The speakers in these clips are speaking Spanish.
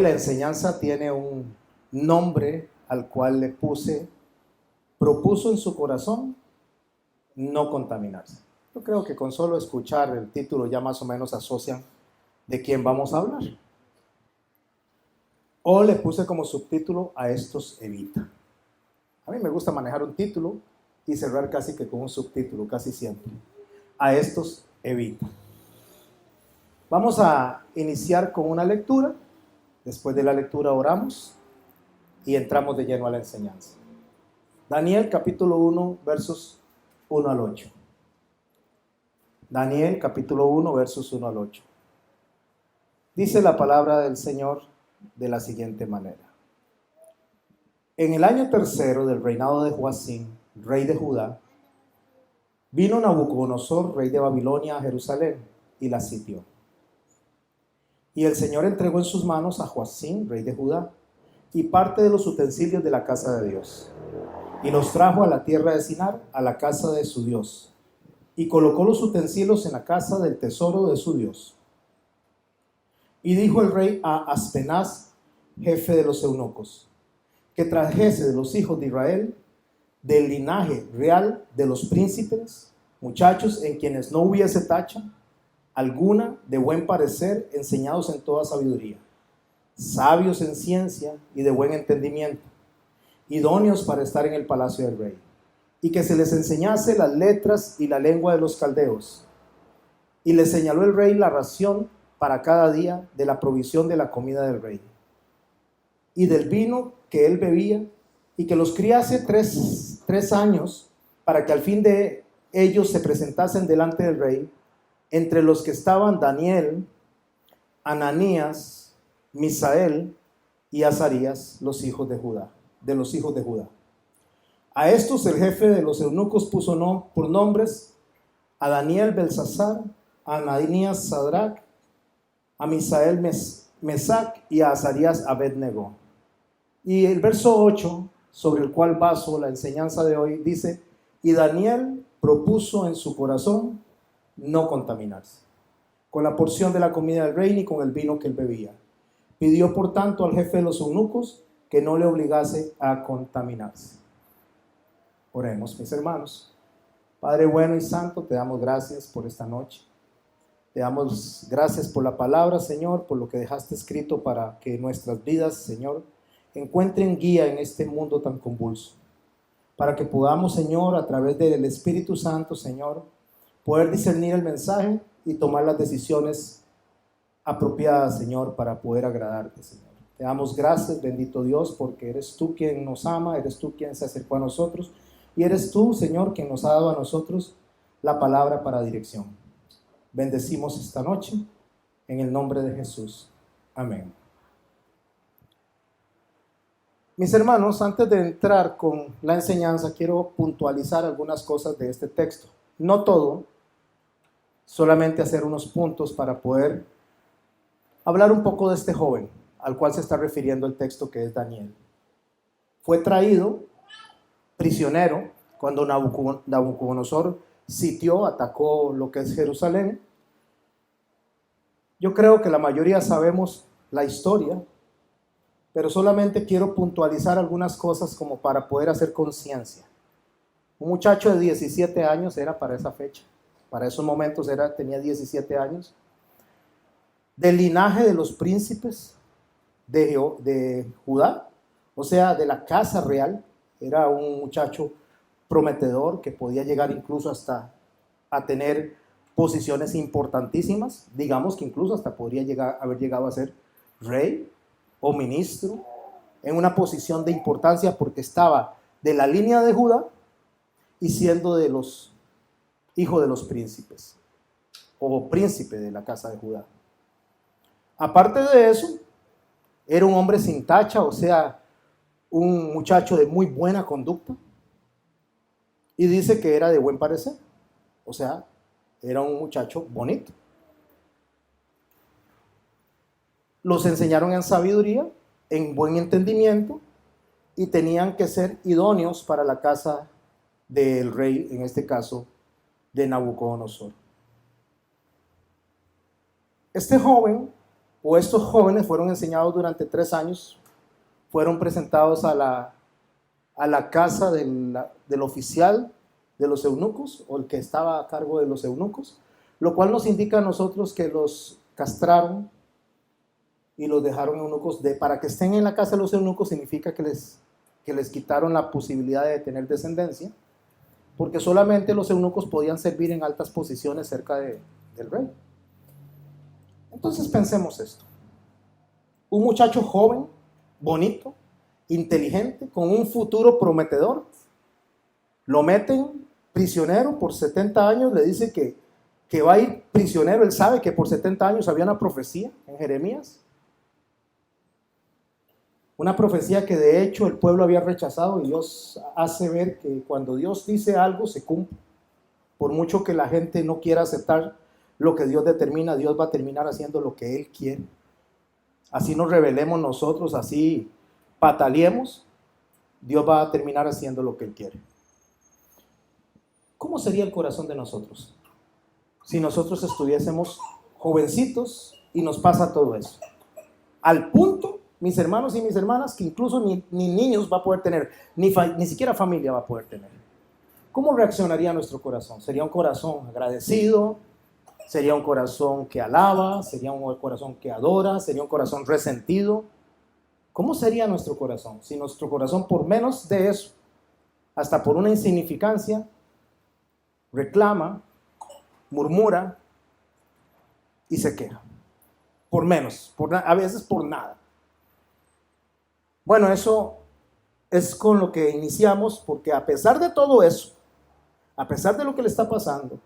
Hoy la enseñanza tiene un nombre al cual le propuso en su corazón no contaminarse. Yo creo que con solo escuchar el título ya más o menos asocian de quién vamos a hablar. O le puse como subtítulo: a estos evita. A mí me gusta manejar un título y cerrar casi que con un subtítulo, casi siempre. A estos evita. Vamos a iniciar con una lectura. Después de la lectura oramos y entramos de lleno a la enseñanza. Daniel capítulo 1, versos 1 al 8. Daniel capítulo 1, versos 1 al 8. Dice la palabra del Señor de la siguiente manera. En el año tercero del reinado de Joacim, rey de Judá, vino Nabucodonosor, rey de Babilonia, a Jerusalén y la sitió. Y el Señor entregó en sus manos a Joacim, rey de Judá, y parte de los utensilios de la casa de Dios, y los trajo a la tierra de Sinar, a la casa de su Dios, y colocó los utensilios en la casa del tesoro de su Dios. Y dijo el rey a Aspenaz, jefe de los eunucos, que trajese de los hijos de Israel, del linaje real de los príncipes, muchachos en quienes no hubiese tacha alguna, de buen parecer, enseñados en toda sabiduría, sabios en ciencia y de buen entendimiento, idóneos para estar en el palacio del rey, y que se les enseñase las letras y la lengua de los caldeos. Y le señaló el rey la ración para cada día de la provisión de la comida del rey, y del vino que él bebía, y que los criase tres años, para que al fin de ellos se presentasen delante del rey, entre los que estaban Daniel, Ananías, Misael y Azarías, los hijos de Judá. A estos el jefe de los eunucos puso por nombres a Daniel Belsasar, a Ananías Sadrach, a Misael Mesac y a Azarías Abednego. Y el verso 8, sobre el cual baso la enseñanza de hoy, dice: y Daniel propuso en su corazón no contaminarse con la porción de la comida del rey ni con el vino que él bebía. Pidió por tanto al jefe de los eunucos que no le obligase a contaminarse. Oremos, mis hermanos. Padre bueno y santo, te damos gracias por esta noche. Te damos gracias por la palabra, Señor, por lo que dejaste escrito para que nuestras vidas, Señor, encuentren guía en este mundo tan convulso. Para que podamos, Señor, a través del Espíritu Santo, Señor, poder discernir el mensaje y tomar las decisiones apropiadas, Señor, para poder agradarte, Señor. Te damos gracias, bendito Dios, porque eres tú quien nos ama, eres tú quien se acercó a nosotros, y eres tú, Señor, quien nos ha dado a nosotros la palabra para dirección. Bendecimos esta noche, en el nombre de Jesús. Amén. Mis hermanos, antes de entrar con la enseñanza, quiero puntualizar algunas cosas de este texto. No todo, solamente hacer unos puntos para poder hablar un poco de este joven al cual se está refiriendo el texto, que es Daniel. Fue traído prisionero cuando Nabucodonosor atacó lo que es Jerusalén. Yo creo que la mayoría sabemos la historia, pero solamente quiero puntualizar algunas cosas como para poder hacer conciencia. Un muchacho de 17 años era para esa fecha, para esos momentos tenía 17 años, del linaje de los príncipes de Judá, o sea, de la casa real. Era un muchacho prometedor que podía llegar incluso hasta a tener posiciones importantísimas, digamos que incluso hasta podría haber llegado a ser rey o ministro, en una posición de importancia porque estaba de la línea de Judá y siendo de los hijos de los príncipes o príncipe de la casa de Judá. Aparte de eso, era un hombre sin tacha, o sea, un muchacho de muy buena conducta, y dice que era de buen parecer, o sea, era un muchacho bonito. Los enseñaron en sabiduría, en buen entendimiento, y tenían que ser idóneos para la casa del rey, en este caso de Nabucodonosor. Este joven o estos jóvenes fueron enseñados durante 3 años, fueron presentados a la casa del oficial de los eunucos, o el que estaba a cargo de los eunucos, lo cual nos indica a nosotros que los castraron y los dejaron eunucos. Para que estén en la casa de los eunucos significa que les quitaron la posibilidad de tener descendencia, porque solamente los eunucos podían servir en altas posiciones cerca del rey. Entonces pensemos esto: un muchacho joven, bonito, inteligente, con un futuro prometedor, lo meten prisionero por 70 años, le dice que va a ir prisionero. Él sabe que por 70 años había una profecía en Jeremías, una profecía que de hecho el pueblo había rechazado, y Dios hace ver que cuando Dios dice algo se cumple. Por mucho que la gente no quiera aceptar lo que Dios determina, Dios va a terminar haciendo lo que Él quiere. Así nos rebelemos nosotros, así pataleemos, Dios va a terminar haciendo lo que Él quiere. ¿Cómo sería el corazón de nosotros si nosotros estuviésemos jovencitos y nos pasa todo eso? Al punto, mis hermanos y mis hermanas, que incluso ni niños va a poder tener, ni siquiera familia va a poder tener. ¿Cómo reaccionaría nuestro corazón? ¿Sería un corazón agradecido? ¿Sería un corazón que alaba? ¿Sería un corazón que adora? ¿Sería un corazón resentido? ¿Cómo sería nuestro corazón si nuestro corazón, por menos de eso, hasta por una insignificancia, reclama, murmura y se queja? Por menos, a veces por nada. Bueno, eso es con lo que iniciamos, porque a pesar de todo eso, a pesar de lo que le está pasando,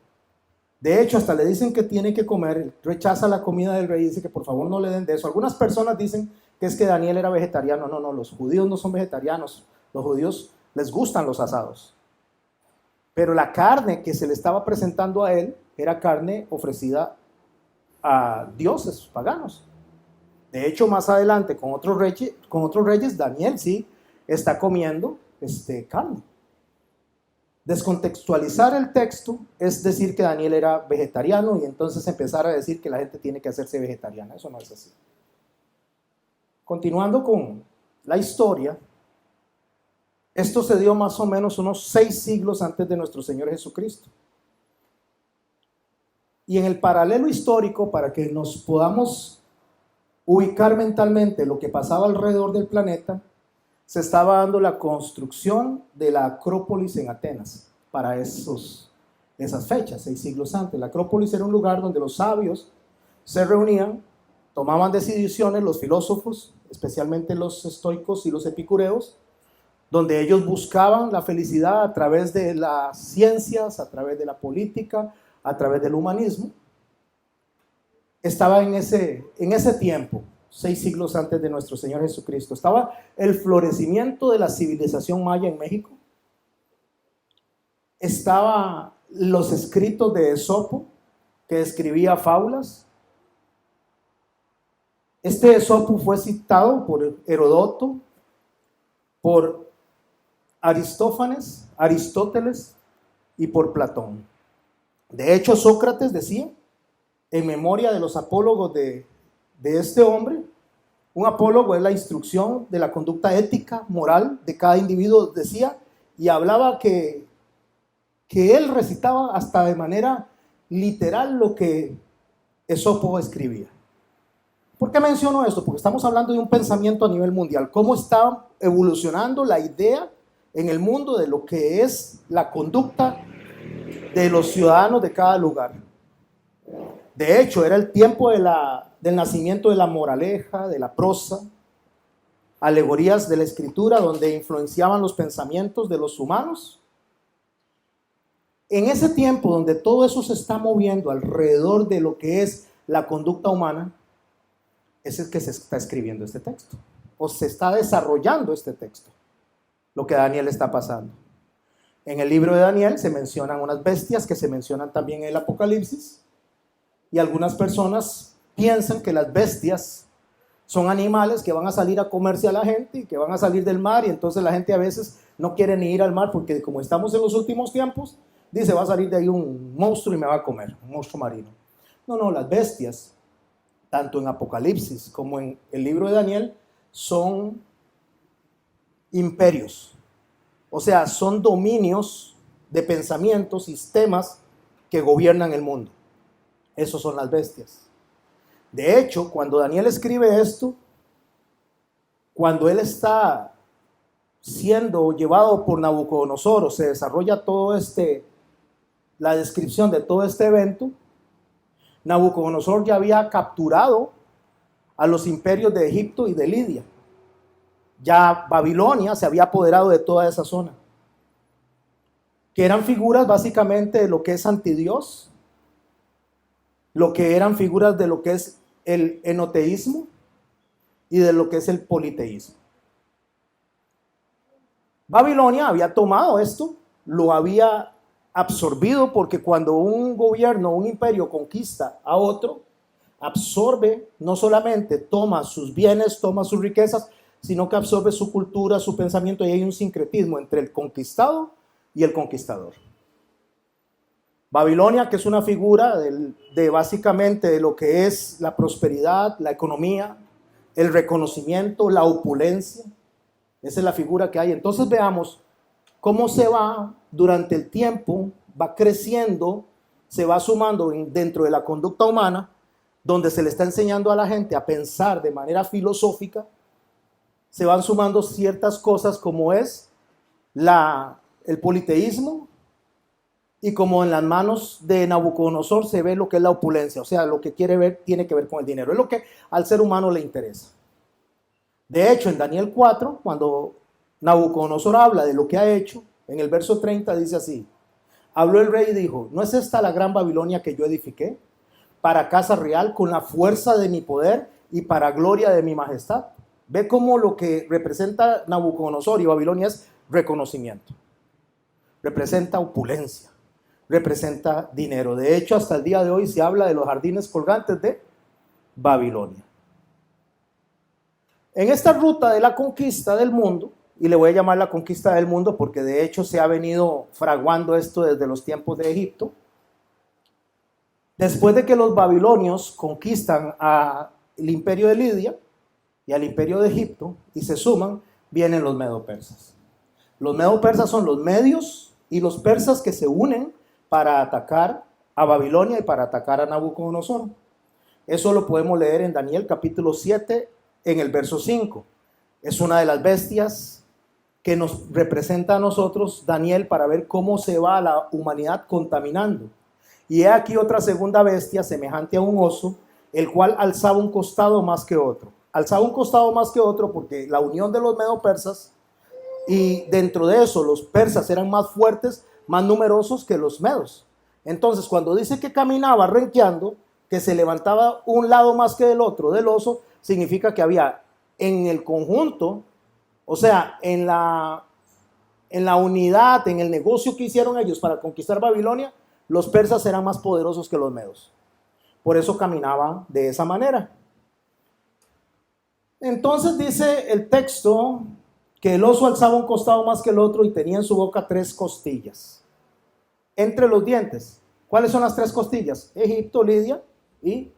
de hecho hasta le dicen que tiene que comer, él rechaza la comida del rey y dice que por favor no le den de eso. Algunas personas dicen que es que Daniel era vegetariano. No, los judíos no son vegetarianos, los judíos les gustan los asados. Pero la carne que se le estaba presentando a él era carne ofrecida a dioses paganos. De hecho, más adelante con otros reyes, Daniel sí está comiendo carne. Descontextualizar el texto es decir que Daniel era vegetariano y entonces empezar a decir que la gente tiene que hacerse vegetariana. Eso no es así. Continuando con la historia, esto se dio más o menos unos 6 siglos antes de nuestro Señor Jesucristo. Y en el paralelo histórico, para que nos podamos ubicar mentalmente lo que pasaba alrededor del planeta, se estaba dando la construcción de la Acrópolis en Atenas para esas fechas, 6 siglos antes. La Acrópolis era un lugar donde los sabios se reunían, tomaban decisiones, los filósofos, especialmente los estoicos y los epicureos, donde ellos buscaban la felicidad a través de las ciencias, a través de la política, a través del humanismo. Estaba en ese tiempo, 6 siglos antes de nuestro Señor Jesucristo, estaba el florecimiento de la civilización maya en México. Estaba los escritos de Esopo, que escribía fábulas. Este Esopo fue citado por Herodoto, por Aristófanes, Aristóteles y por Platón. De hecho, Sócrates decía, en memoria de los apólogos de este hombre, un apólogo es la instrucción de la conducta ética, moral de cada individuo, decía, y hablaba que él recitaba hasta de manera literal lo que Esopo escribía. ¿Por qué menciono esto? Porque estamos hablando de un pensamiento a nivel mundial. ¿Cómo está evolucionando la idea en el mundo de lo que es la conducta de los ciudadanos de cada lugar? De hecho, era el tiempo del nacimiento de la moraleja, de la prosa, alegorías de la escritura, donde influenciaban los pensamientos de los humanos. En ese tiempo donde todo eso se está moviendo alrededor de lo que es la conducta humana, es el que se está escribiendo este texto, o se está desarrollando este texto, lo que Daniel está pasando. En el libro de Daniel se mencionan unas bestias que se mencionan también en el Apocalipsis, y algunas personas piensan que las bestias son animales que van a salir a comerse a la gente y que van a salir del mar, y entonces la gente a veces no quiere ni ir al mar porque como estamos en los últimos tiempos, dice va a salir de ahí un monstruo y me va a comer, un monstruo marino. No, las bestias tanto en Apocalipsis como en el libro de Daniel, son imperios. O sea, son dominios de pensamientos, sistemas que gobiernan el mundo. Esos son las bestias. De hecho, cuando Daniel escribe esto, cuando él está siendo llevado por Nabucodonosor, o se desarrolla la descripción de todo este evento, Nabucodonosor ya había capturado a los imperios de Egipto y de Lidia. Ya Babilonia se había apoderado de toda esa zona, que eran figuras básicamente de lo que es antidios, lo que eran figuras de lo que es el enoteísmo y de lo que es el politeísmo. Babilonia había tomado esto, lo había absorbido, porque cuando un gobierno, un imperio conquista a otro, absorbe, no solamente toma sus bienes, toma sus riquezas, sino que absorbe su cultura, su pensamiento, y hay un sincretismo entre el conquistado y el conquistador. Babilonia, que es una figura de básicamente de lo que es la prosperidad, la economía, el reconocimiento, la opulencia. Esa es la figura que hay. Entonces veamos cómo se va durante el tiempo, va creciendo, se va sumando dentro de la conducta humana, donde se le está enseñando a la gente a pensar de manera filosófica. Se van sumando ciertas cosas como es el politeísmo, y como en las manos de Nabucodonosor se ve lo que es la opulencia, o sea, lo que quiere ver tiene que ver con el dinero, es lo que al ser humano le interesa. De hecho, en Daniel 4, cuando Nabucodonosor habla de lo que ha hecho, en el verso 30 dice así: habló el rey y dijo, ¿no es esta la gran Babilonia que yo edifiqué para casa real con la fuerza de mi poder y para gloria de mi majestad? Ve cómo lo que representa Nabucodonosor y Babilonia es reconocimiento, representa opulencia, representa dinero. De hecho, hasta el día de hoy se habla de los jardines colgantes de Babilonia. En esta ruta de la conquista del mundo, y le voy a llamar la conquista del mundo porque de hecho se ha venido fraguando esto desde los tiempos de Egipto, después de que los babilonios conquistan al imperio de Lidia y al imperio de Egipto y se suman, vienen los medo-persas. Los medo-persas son los medios y los persas que se unen para atacar a Babilonia y para atacar a Nabucodonosor. Eso lo podemos leer en Daniel capítulo 7, en el verso 5. Es una de las bestias que nos representa a nosotros Daniel para ver cómo se va la humanidad contaminando. Y he aquí otra segunda bestia semejante a un oso, el cual alzaba un costado más que otro. Alzaba un costado más que otro porque la unión de los medo-persas, y dentro de eso los persas eran más fuertes, más numerosos que los medos. Entonces, cuando dice que caminaba renqueando, que se levantaba un lado más que el otro del oso, significa que había en el conjunto, o sea, en la unidad, en el negocio que hicieron ellos para conquistar Babilonia, los persas eran más poderosos que los medos. Por eso caminaban de esa manera. Entonces dice el texto que el oso alzaba un costado más que el otro y tenía en su boca 3 costillas. Entre los dientes, ¿cuáles son las 3 costillas? Egipto, Lidia y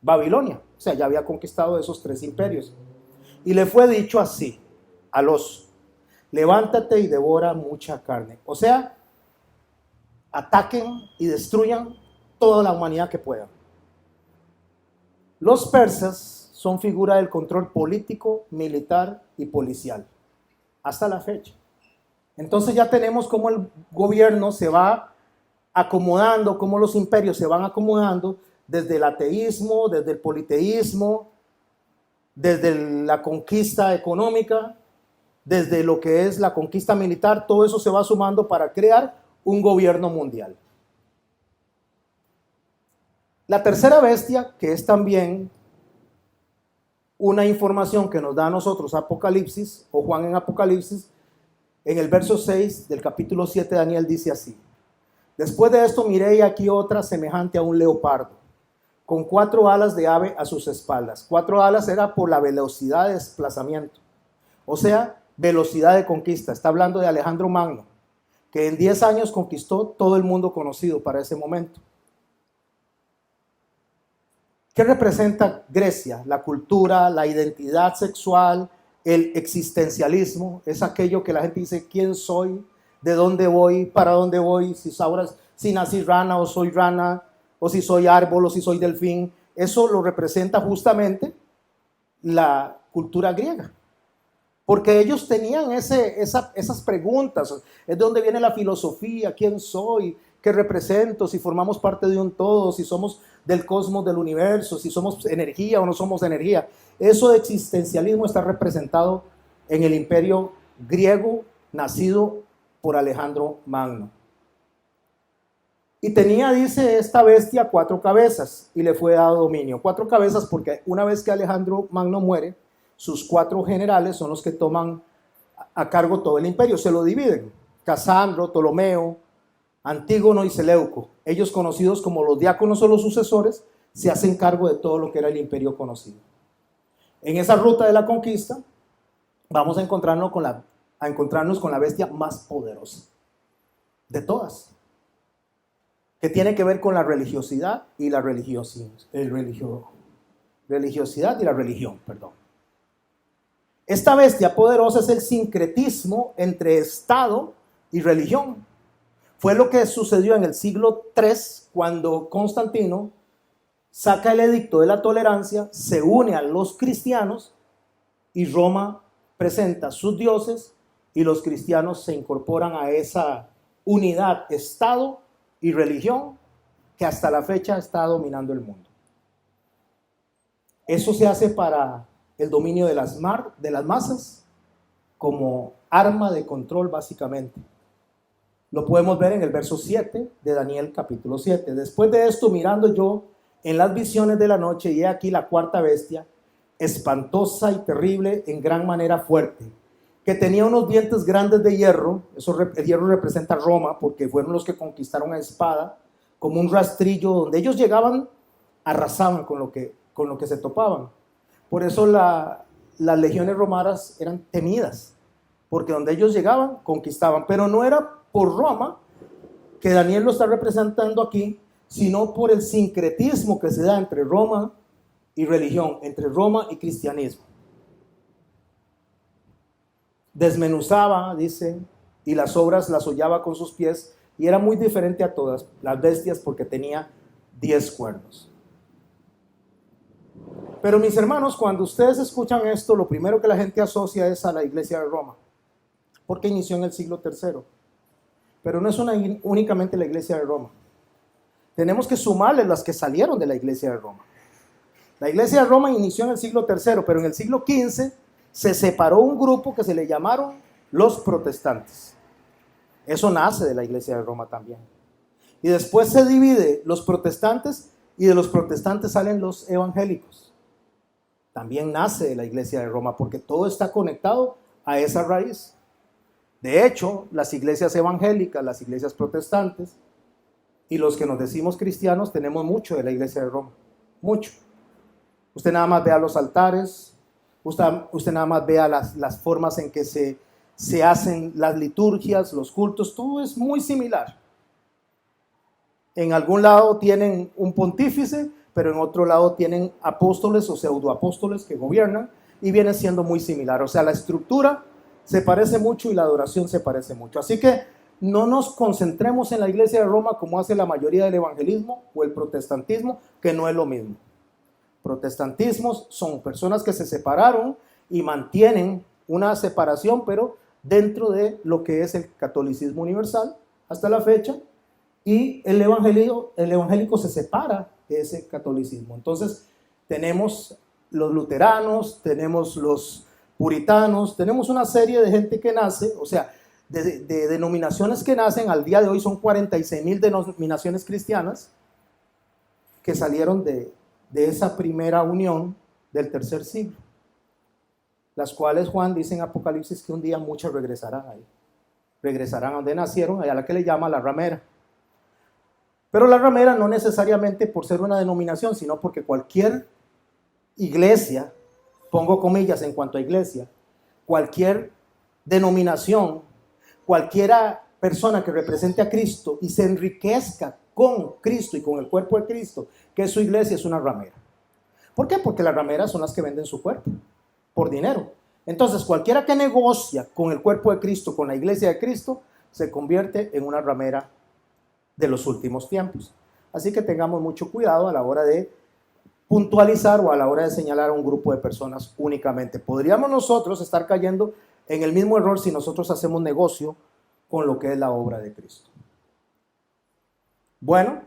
Babilonia. O sea, ya había conquistado esos 3 imperios. Y le fue dicho así al oso: levántate y devora mucha carne. O sea, ataquen y destruyan toda la humanidad que puedan. Los persas son figura del control político, militar y policial hasta la fecha. Entonces ya tenemos cómo el gobierno se va acomodando, cómo los imperios se van acomodando desde el ateísmo, desde el politeísmo, desde la conquista económica, desde lo que es la conquista militar. Todo eso se va sumando para crear un gobierno mundial. La tercera bestia, que es también una información que nos da a nosotros Apocalipsis, o Juan en Apocalipsis, en el verso 6 del capítulo 7 de Daniel dice así: después de esto miré y aquí otra semejante a un leopardo, con 4 alas de ave a sus espaldas. 4 alas era por la velocidad de desplazamiento, o sea, velocidad de conquista. Está hablando de Alejandro Magno, que en 10 años conquistó todo el mundo conocido para ese momento. ¿Qué representa Grecia? La cultura, la identidad sexual, el existencialismo. Es aquello que la gente dice, ¿quién soy? ¿De dónde voy? ¿Para dónde voy? Si nací rana o soy rana, o si soy árbol o si soy delfín. Eso lo representa justamente la cultura griega. Porque ellos tenían esas preguntas. Es de dónde viene la filosofía, quién soy, qué represento, si formamos parte de un todo, si somos del cosmos, del universo, si somos energía o no somos energía. Eso de existencialismo está representado en el imperio griego nacido por Alejandro Magno. Y tenía, dice, esta bestia 4 cabezas y le fue dado dominio. 4 cabezas porque una vez que Alejandro Magno muere, sus 4 generales son los que toman a cargo todo el imperio, se lo dividen. Casandro, Ptolomeo, Antígono y Seleuco, ellos conocidos como los diáconos o los sucesores, se hacen cargo de todo lo que era el imperio conocido. En esa ruta de la conquista vamos a encontrarnos con la bestia más poderosa de todas, que tiene que ver con la religiosidad y la religiosidad y la religión, perdón. Esta bestia poderosa es el sincretismo entre Estado y religión. Fue lo que sucedió en el siglo III cuando Constantino saca el edicto de la tolerancia, se une a los cristianos y Roma presenta sus dioses y los cristianos se incorporan a esa unidad, Estado y religión, que hasta la fecha está dominando el mundo. Eso se hace para el dominio de las masas como arma de control básicamente. Lo podemos ver en el verso 7 de Daniel capítulo 7. Después de esto, mirando yo en las visiones de la noche, y he aquí la 4ª bestia, espantosa y terrible, en gran manera fuerte, que tenía unos dientes grandes de hierro. El hierro representa a Roma, porque fueron los que conquistaron a espada, como un rastrillo, donde ellos llegaban, arrasaban con lo que se topaban. Por eso las legiones romanas eran temidas, porque donde ellos llegaban, conquistaban. Pero no era por Roma, que Daniel lo está representando aquí, sino por el sincretismo que se da entre Roma y religión, entre Roma y cristianismo. Desmenuzaba, dice, y las obras las hollaba con sus pies, y era muy diferente a todas las bestias porque tenía 10 cuernos. Pero mis hermanos, cuando ustedes escuchan esto, lo primero que la gente asocia es a la iglesia de Roma, porque inició en el siglo III. Pero no es únicamente la iglesia de Roma. Tenemos que sumarle las que salieron de la iglesia de Roma. La iglesia de Roma inició en el siglo III, pero en el siglo XV se separó un grupo que se le llamaron los protestantes. Eso nace de la iglesia de Roma también. Y después se divide los protestantes y de los protestantes salen los evangélicos. También nace de la iglesia de Roma porque todo está conectado a esa raíz. De hecho, las iglesias evangélicas, las iglesias protestantes y los que nos decimos cristianos tenemos mucho de la iglesia de Roma, mucho. Usted nada más vea los altares, usted nada más vea las formas en que se hacen las liturgias, los cultos, todo es muy similar. En algún lado tienen un pontífice, pero en otro lado tienen apóstoles o pseudoapóstoles que gobiernan y viene siendo muy similar. O sea, la estructura se parece mucho y la adoración se parece mucho. Así que no nos concentremos en la iglesia de Roma como hace la mayoría del evangelismo o el protestantismo, que no es lo mismo. Protestantismos son personas que se separaron y mantienen una separación, pero dentro de lo que es el catolicismo universal hasta la fecha, y el evangélico se separa de ese catolicismo. Entonces tenemos los luteranos, tenemos los puritanos, tenemos una serie de gente que nace, o sea, de denominaciones que nacen. Al día de hoy son 46,000 denominaciones cristianas que salieron de esa primera unión del tercer siglo, las cuales Juan dice en Apocalipsis que un día muchas regresarán ahí, regresarán a donde nacieron, allá a la que le llama la ramera. Pero la ramera no necesariamente por ser una denominación, sino porque cualquier iglesia, pongo comillas en cuanto a iglesia, cualquier denominación, cualquiera persona que represente a Cristo y se enriquezca con Cristo y con el cuerpo de Cristo, que su iglesia es una ramera. ¿Por qué? Porque las rameras son las que venden su cuerpo por dinero. Entonces, cualquiera que negocia con el cuerpo de Cristo, con la iglesia de Cristo, se convierte en una ramera de los últimos tiempos. Así que tengamos mucho cuidado a la hora de puntualizar o a la hora de señalar a un grupo de personas únicamente. Podríamos nosotros estar cayendo en el mismo error si nosotros hacemos negocio con lo que es la obra de Cristo. Bueno,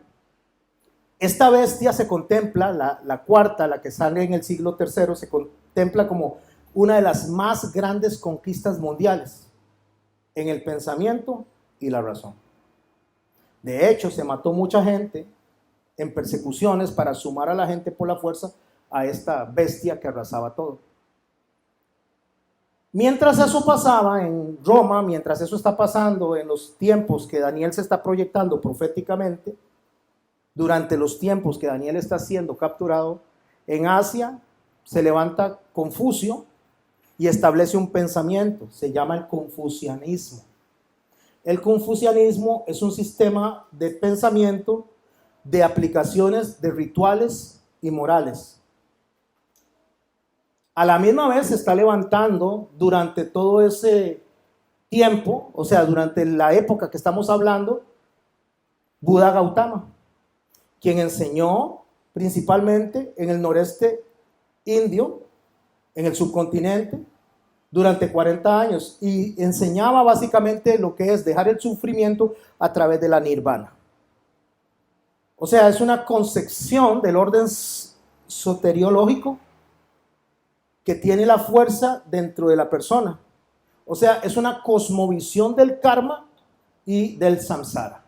esta bestia se contempla, la cuarta, la que sale en el siglo III, se contempla como una de las más grandes conquistas mundiales en el pensamiento y la razón. De hecho, se mató mucha gente en persecuciones para sumar a la gente por la fuerza a esta bestia que arrasaba todo. Mientras eso pasaba en Roma, mientras eso está pasando en los tiempos que Daniel se está proyectando proféticamente, durante los tiempos que Daniel está siendo capturado, en Asia se levanta Confucio y establece un pensamiento, se llama el confucianismo. El confucianismo es un sistema de pensamiento, de aplicaciones de rituales y morales. A la misma vez se está levantando durante todo ese tiempo, o sea, durante la época que estamos hablando, Buda Gautama, quien enseñó principalmente en el noreste indio, en el subcontinente, durante 40 años, y enseñaba básicamente lo que es dejar el sufrimiento a través de la nirvana. O sea, es una concepción del orden soteriológico que tiene la fuerza dentro de la persona. O sea, es una cosmovisión del karma y del samsara.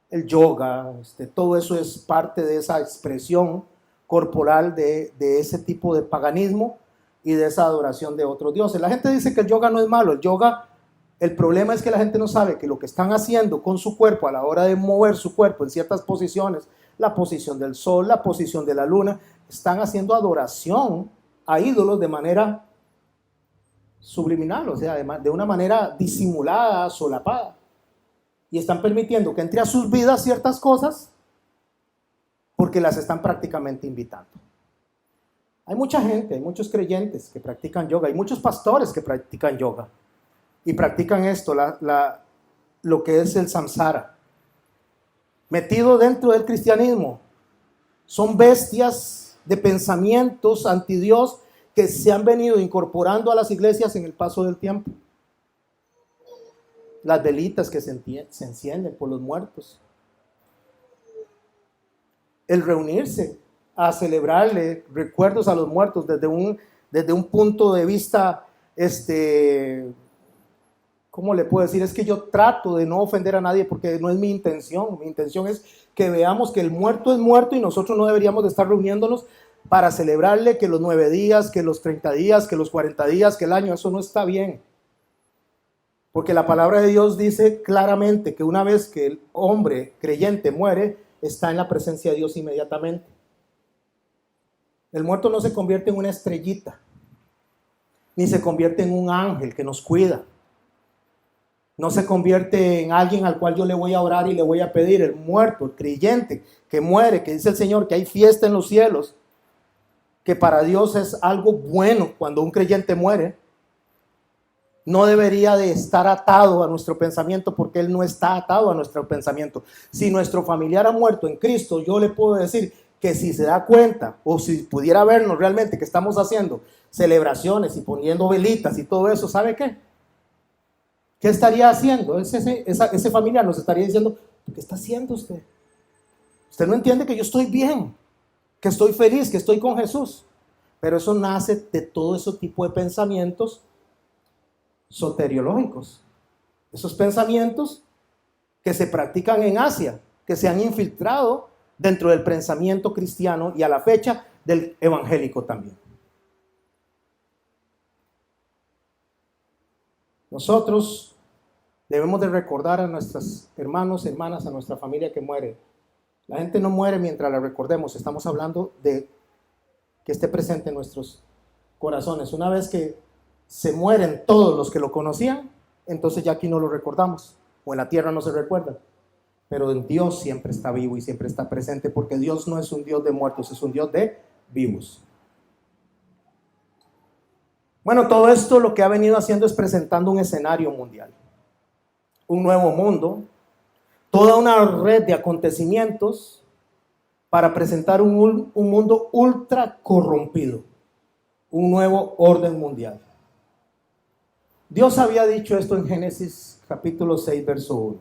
El yoga, todo eso es parte de esa expresión corporal de ese tipo de paganismo y de esa adoración de otros dioses. La gente dice que el yoga no es malo. El yoga, el problema es que la gente no sabe que lo que están haciendo con su cuerpo a la hora de mover su cuerpo en ciertas posiciones, la posición del sol, la posición de la luna, están haciendo adoración a ídolos de manera subliminal, o sea, de una manera disimulada, solapada. Y están permitiendo que entre a sus vidas ciertas cosas porque las están prácticamente invitando. Hay mucha gente, hay muchos creyentes que practican yoga, hay muchos pastores que practican yoga y practican esto, lo que es el samsara. Metido dentro del cristianismo, son bestias de pensamientos anti Dios que se han venido incorporando a las iglesias en el paso del tiempo. Las velitas que se encienden por los muertos. El reunirse a celebrarle recuerdos a los muertos desde un punto de vista, ¿cómo le puedo decir? Es que yo trato de no ofender a nadie porque no es mi intención. Mi intención es que veamos que el muerto es muerto y nosotros no deberíamos de estar reuniéndonos para celebrarle que los 9 días, que los 30 días, que los 40 días, que el año. Eso no está bien. Porque la palabra de Dios dice claramente que una vez que el hombre creyente muere, está en la presencia de Dios inmediatamente. El muerto no se convierte en una estrellita, ni se convierte en un ángel que nos cuida. No se convierte en alguien al cual yo le voy a orar y le voy a pedir. El muerto, el creyente que muere, que dice el Señor que hay fiesta en los cielos, que para Dios es algo bueno cuando un creyente muere, no debería de estar atado a nuestro pensamiento porque Él no está atado a nuestro pensamiento. Si nuestro familiar ha muerto en Cristo, yo le puedo decir que si se da cuenta o si pudiera vernos realmente que estamos haciendo celebraciones y poniendo velitas y todo eso, ¿sabe qué? ¿Qué estaría haciendo? Ese familiar nos estaría diciendo, ¿qué está haciendo usted? Usted no entiende que yo estoy bien, que estoy feliz, que estoy con Jesús. Pero eso nace de todo ese tipo de pensamientos soteriológicos. Esos pensamientos que se practican en Asia, que se han infiltrado dentro del pensamiento cristiano y a la fecha del evangélico también. Nosotros debemos de recordar a nuestros hermanos, hermanas, a nuestra familia que muere. La gente no muere mientras la recordemos. Estamos hablando de que esté presente en nuestros corazones. Una vez que se mueren todos los que lo conocían, entonces ya aquí no lo recordamos. O en la tierra no se recuerda. Pero en Dios siempre está vivo y siempre está presente, porque Dios no es un Dios de muertos, es un Dios de vivos. Bueno, todo esto lo que ha venido haciendo es presentando un escenario mundial, un nuevo mundo, toda una red de acontecimientos para presentar un mundo ultra corrompido, un nuevo orden mundial. Dios había dicho esto en Génesis capítulo 6, verso 1.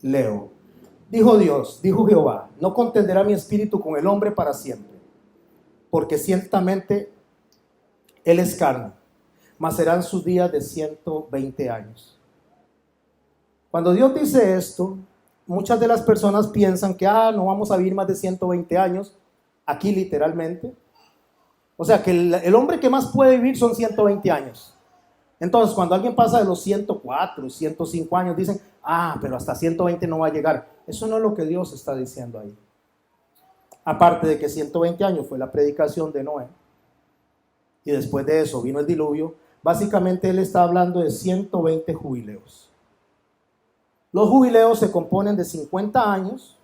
Leo. Dijo Dios, dijo Jehová, no contenderá mi espíritu con el hombre para siempre, porque ciertamente él es carne, mas serán sus días de 120 años. Cuando Dios dice esto, muchas de las personas piensan que no vamos a vivir más de 120 años, aquí literalmente. O sea que el hombre que más puede vivir son 120 años. Entonces cuando alguien pasa de los 104, 105 años, dicen, pero hasta 120 no va a llegar. Eso no es lo que Dios está diciendo ahí. Aparte de que 120 años fue la predicación de Noé, y después de eso vino el diluvio, básicamente él está hablando de 120 jubileos. Los jubileos se componen de 50 años,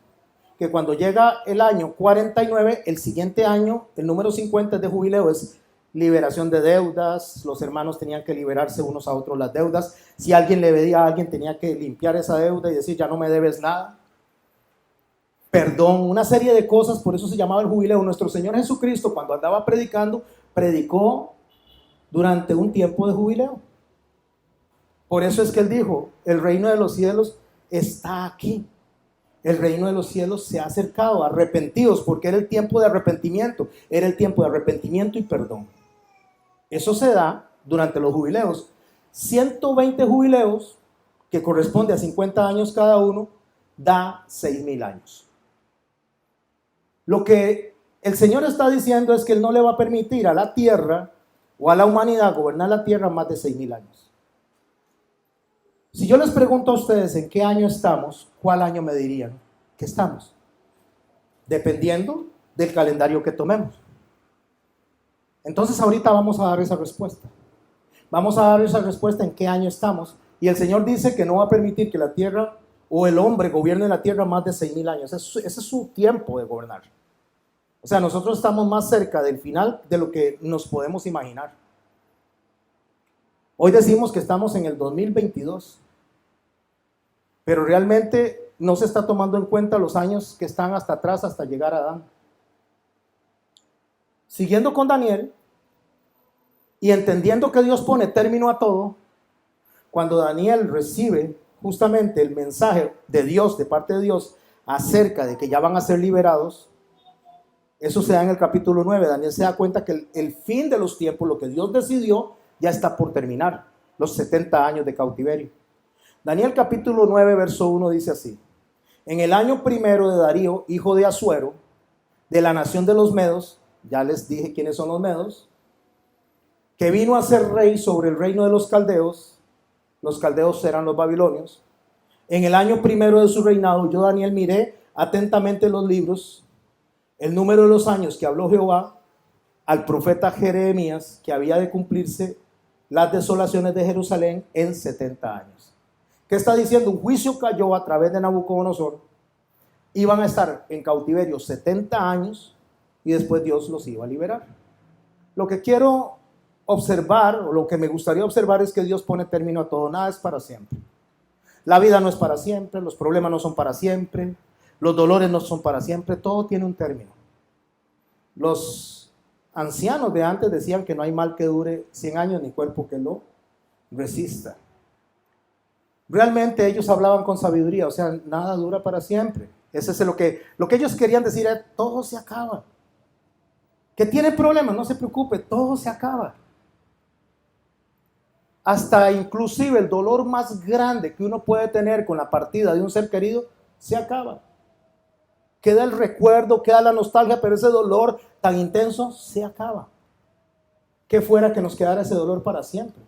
que cuando llega el año 49, el siguiente año, el número 50 de jubileo es liberación de deudas. Los hermanos tenían que liberarse unos a otros las deudas. Si alguien le debía a alguien, tenía que limpiar esa deuda y decir, ya no me debes nada. Perdón, una serie de cosas, por eso se llamaba el jubileo. Nuestro Señor Jesucristo, cuando andaba predicando, predicó durante un tiempo de jubileo. Por eso es que él dijo, el reino de los cielos está aquí. El reino de los cielos se ha acercado, arrepentidos, porque era el tiempo de arrepentimiento. Era el tiempo de arrepentimiento y perdón. Eso se da durante los jubileos. 120 jubileos, que corresponde a 50 años cada uno, da 6,000 años. Lo que el Señor está diciendo es que Él no le va a permitir a la tierra o a la humanidad gobernar la tierra más de 6,000 años. Si yo les pregunto a ustedes en qué año estamos, ¿cuál año me dirían que estamos? Dependiendo del calendario que tomemos. Entonces ahorita vamos a dar esa respuesta. Vamos a dar esa respuesta en qué año estamos. Y el Señor dice que no va a permitir que la tierra o el hombre gobierne la tierra más de 6,000 años. Ese es su tiempo de gobernar. O sea, nosotros estamos más cerca del final de lo que nos podemos imaginar. Hoy decimos que estamos en el 2022, pero realmente no se está tomando en cuenta los años que están hasta atrás hasta llegar a Adán. Siguiendo con Daniel y entendiendo que Dios pone término a todo, cuando Daniel recibe justamente el mensaje de Dios, de parte de Dios, acerca de que ya van a ser liberados, eso se da en el capítulo 9. Daniel se da cuenta que el fin de los tiempos, lo que Dios decidió, ya está por terminar, los 70 años de cautiverio. Daniel capítulo 9, verso 1 dice así: en el año primero de Darío, hijo de Asuero, de la nación de los Medos, ya les dije quiénes son los Medos, que vino a ser rey sobre el reino de los caldeos eran los babilonios. En el año primero de su reinado, yo Daniel miré atentamente los libros, el número de los años que habló Jehová al profeta Jeremías, que había de cumplirse las desolaciones de Jerusalén en 70 años. ¿Qué está diciendo? Un juicio cayó a través de Nabucodonosor. Iban a estar en cautiverio 70 años y después Dios los iba a liberar. Lo que quiero observar, o lo que me gustaría observar, es que Dios pone término a todo. Nada es para siempre. La vida no es para siempre, los problemas no son para siempre, los dolores no son para siempre, todo tiene un término. Los ancianos de antes decían que no hay mal que dure 100 años ni cuerpo que lo resista. Realmente ellos hablaban con sabiduría, o sea, nada dura para siempre. Ese es lo que ellos querían decir, todo se acaba. Que tiene problemas, no se preocupe, todo se acaba. Hasta inclusive el dolor más grande que uno puede tener con la partida de un ser querido, se acaba. Queda el recuerdo, queda la nostalgia, pero ese dolor tan intenso se acaba. ¿Qué fuera que nos quedara ese dolor para siempre?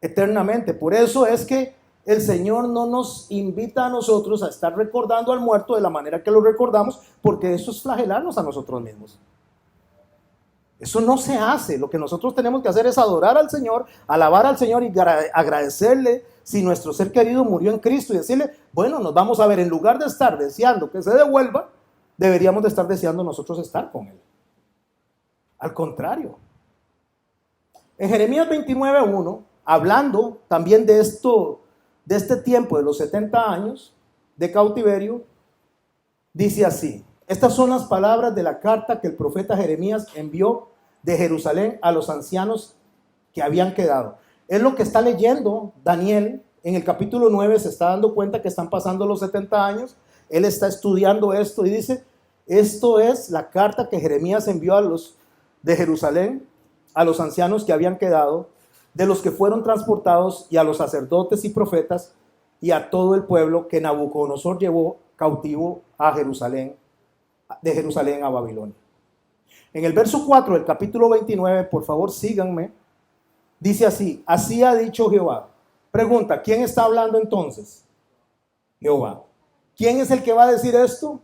Eternamente. Por eso es que el Señor no nos invita a nosotros a estar recordando al muerto de la manera que lo recordamos, porque eso es flagelarnos a nosotros mismos. Eso no se hace. Lo que nosotros tenemos que hacer es adorar al Señor, alabar al Señor y agradecerle si nuestro ser querido murió en Cristo y decirle, bueno, nos vamos a ver, en lugar de estar deseando que se devuelva, deberíamos de estar deseando nosotros estar con Él. Al contrario. En Jeremías 29:1, hablando también de esto, de este tiempo de los 70 años de cautiverio, dice así: estas son las palabras de la carta que el profeta Jeremías envió de Jerusalén a los ancianos que habían quedado. Es lo que está leyendo Daniel en el capítulo 9, se está dando cuenta que están pasando los 70 años, él está estudiando esto y dice, esto es la carta que Jeremías envió a los de Jerusalén, a los ancianos que habían quedado, de los que fueron transportados, y a los sacerdotes y profetas, y a todo el pueblo que Nabucodonosor llevó cautivo a Jerusalén, de Jerusalén a Babilonia. En el verso 4 del capítulo 29, por favor síganme, dice así: así ha dicho Jehová. Pregunta, ¿quién está hablando entonces? Jehová. ¿Quién es el que va a decir esto?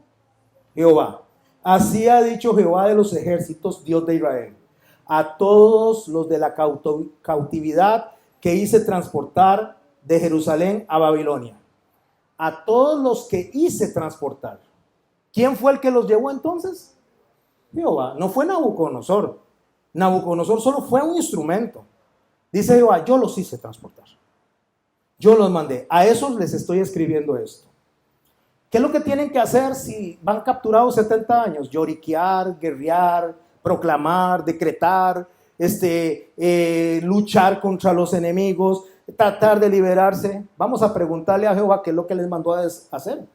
Jehová. Así ha dicho Jehová de los ejércitos, Dios de Israel, a todos los de la cautividad que hice transportar de Jerusalén a Babilonia. A todos los que hice transportar. ¿Quién fue el que los llevó entonces? Jehová. No fue Nabucodonosor. Nabucodonosor solo fue un instrumento. Dice Jehová, yo los hice transportar. Yo los mandé. A esos les estoy escribiendo esto. ¿Qué es lo que tienen que hacer si van capturados 70 años? Lloriquear, guerrear, proclamar, decretar, luchar contra los enemigos, tratar de liberarse. Vamos a preguntarle a Jehová qué es lo que les mandó a hacer.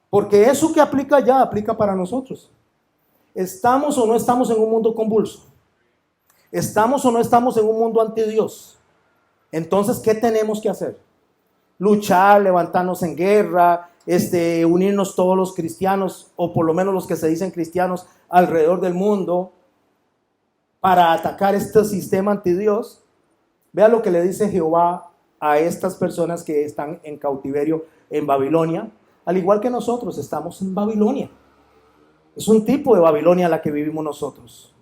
Porque eso que aplica allá, aplica para nosotros. ¿Estamos o no estamos en un mundo convulso? ¿Estamos o no estamos en un mundo anti Dios? Entonces, ¿qué tenemos que hacer? Luchar, levantarnos en guerra, unirnos todos los cristianos, o por lo menos los que se dicen cristianos alrededor del mundo, para atacar este sistema anti Dios. Vea lo que le dice Jehová a estas personas que están en cautiverio en Babilonia, al igual que nosotros estamos en Babilonia. Es un tipo de Babilonia la que vivimos nosotros.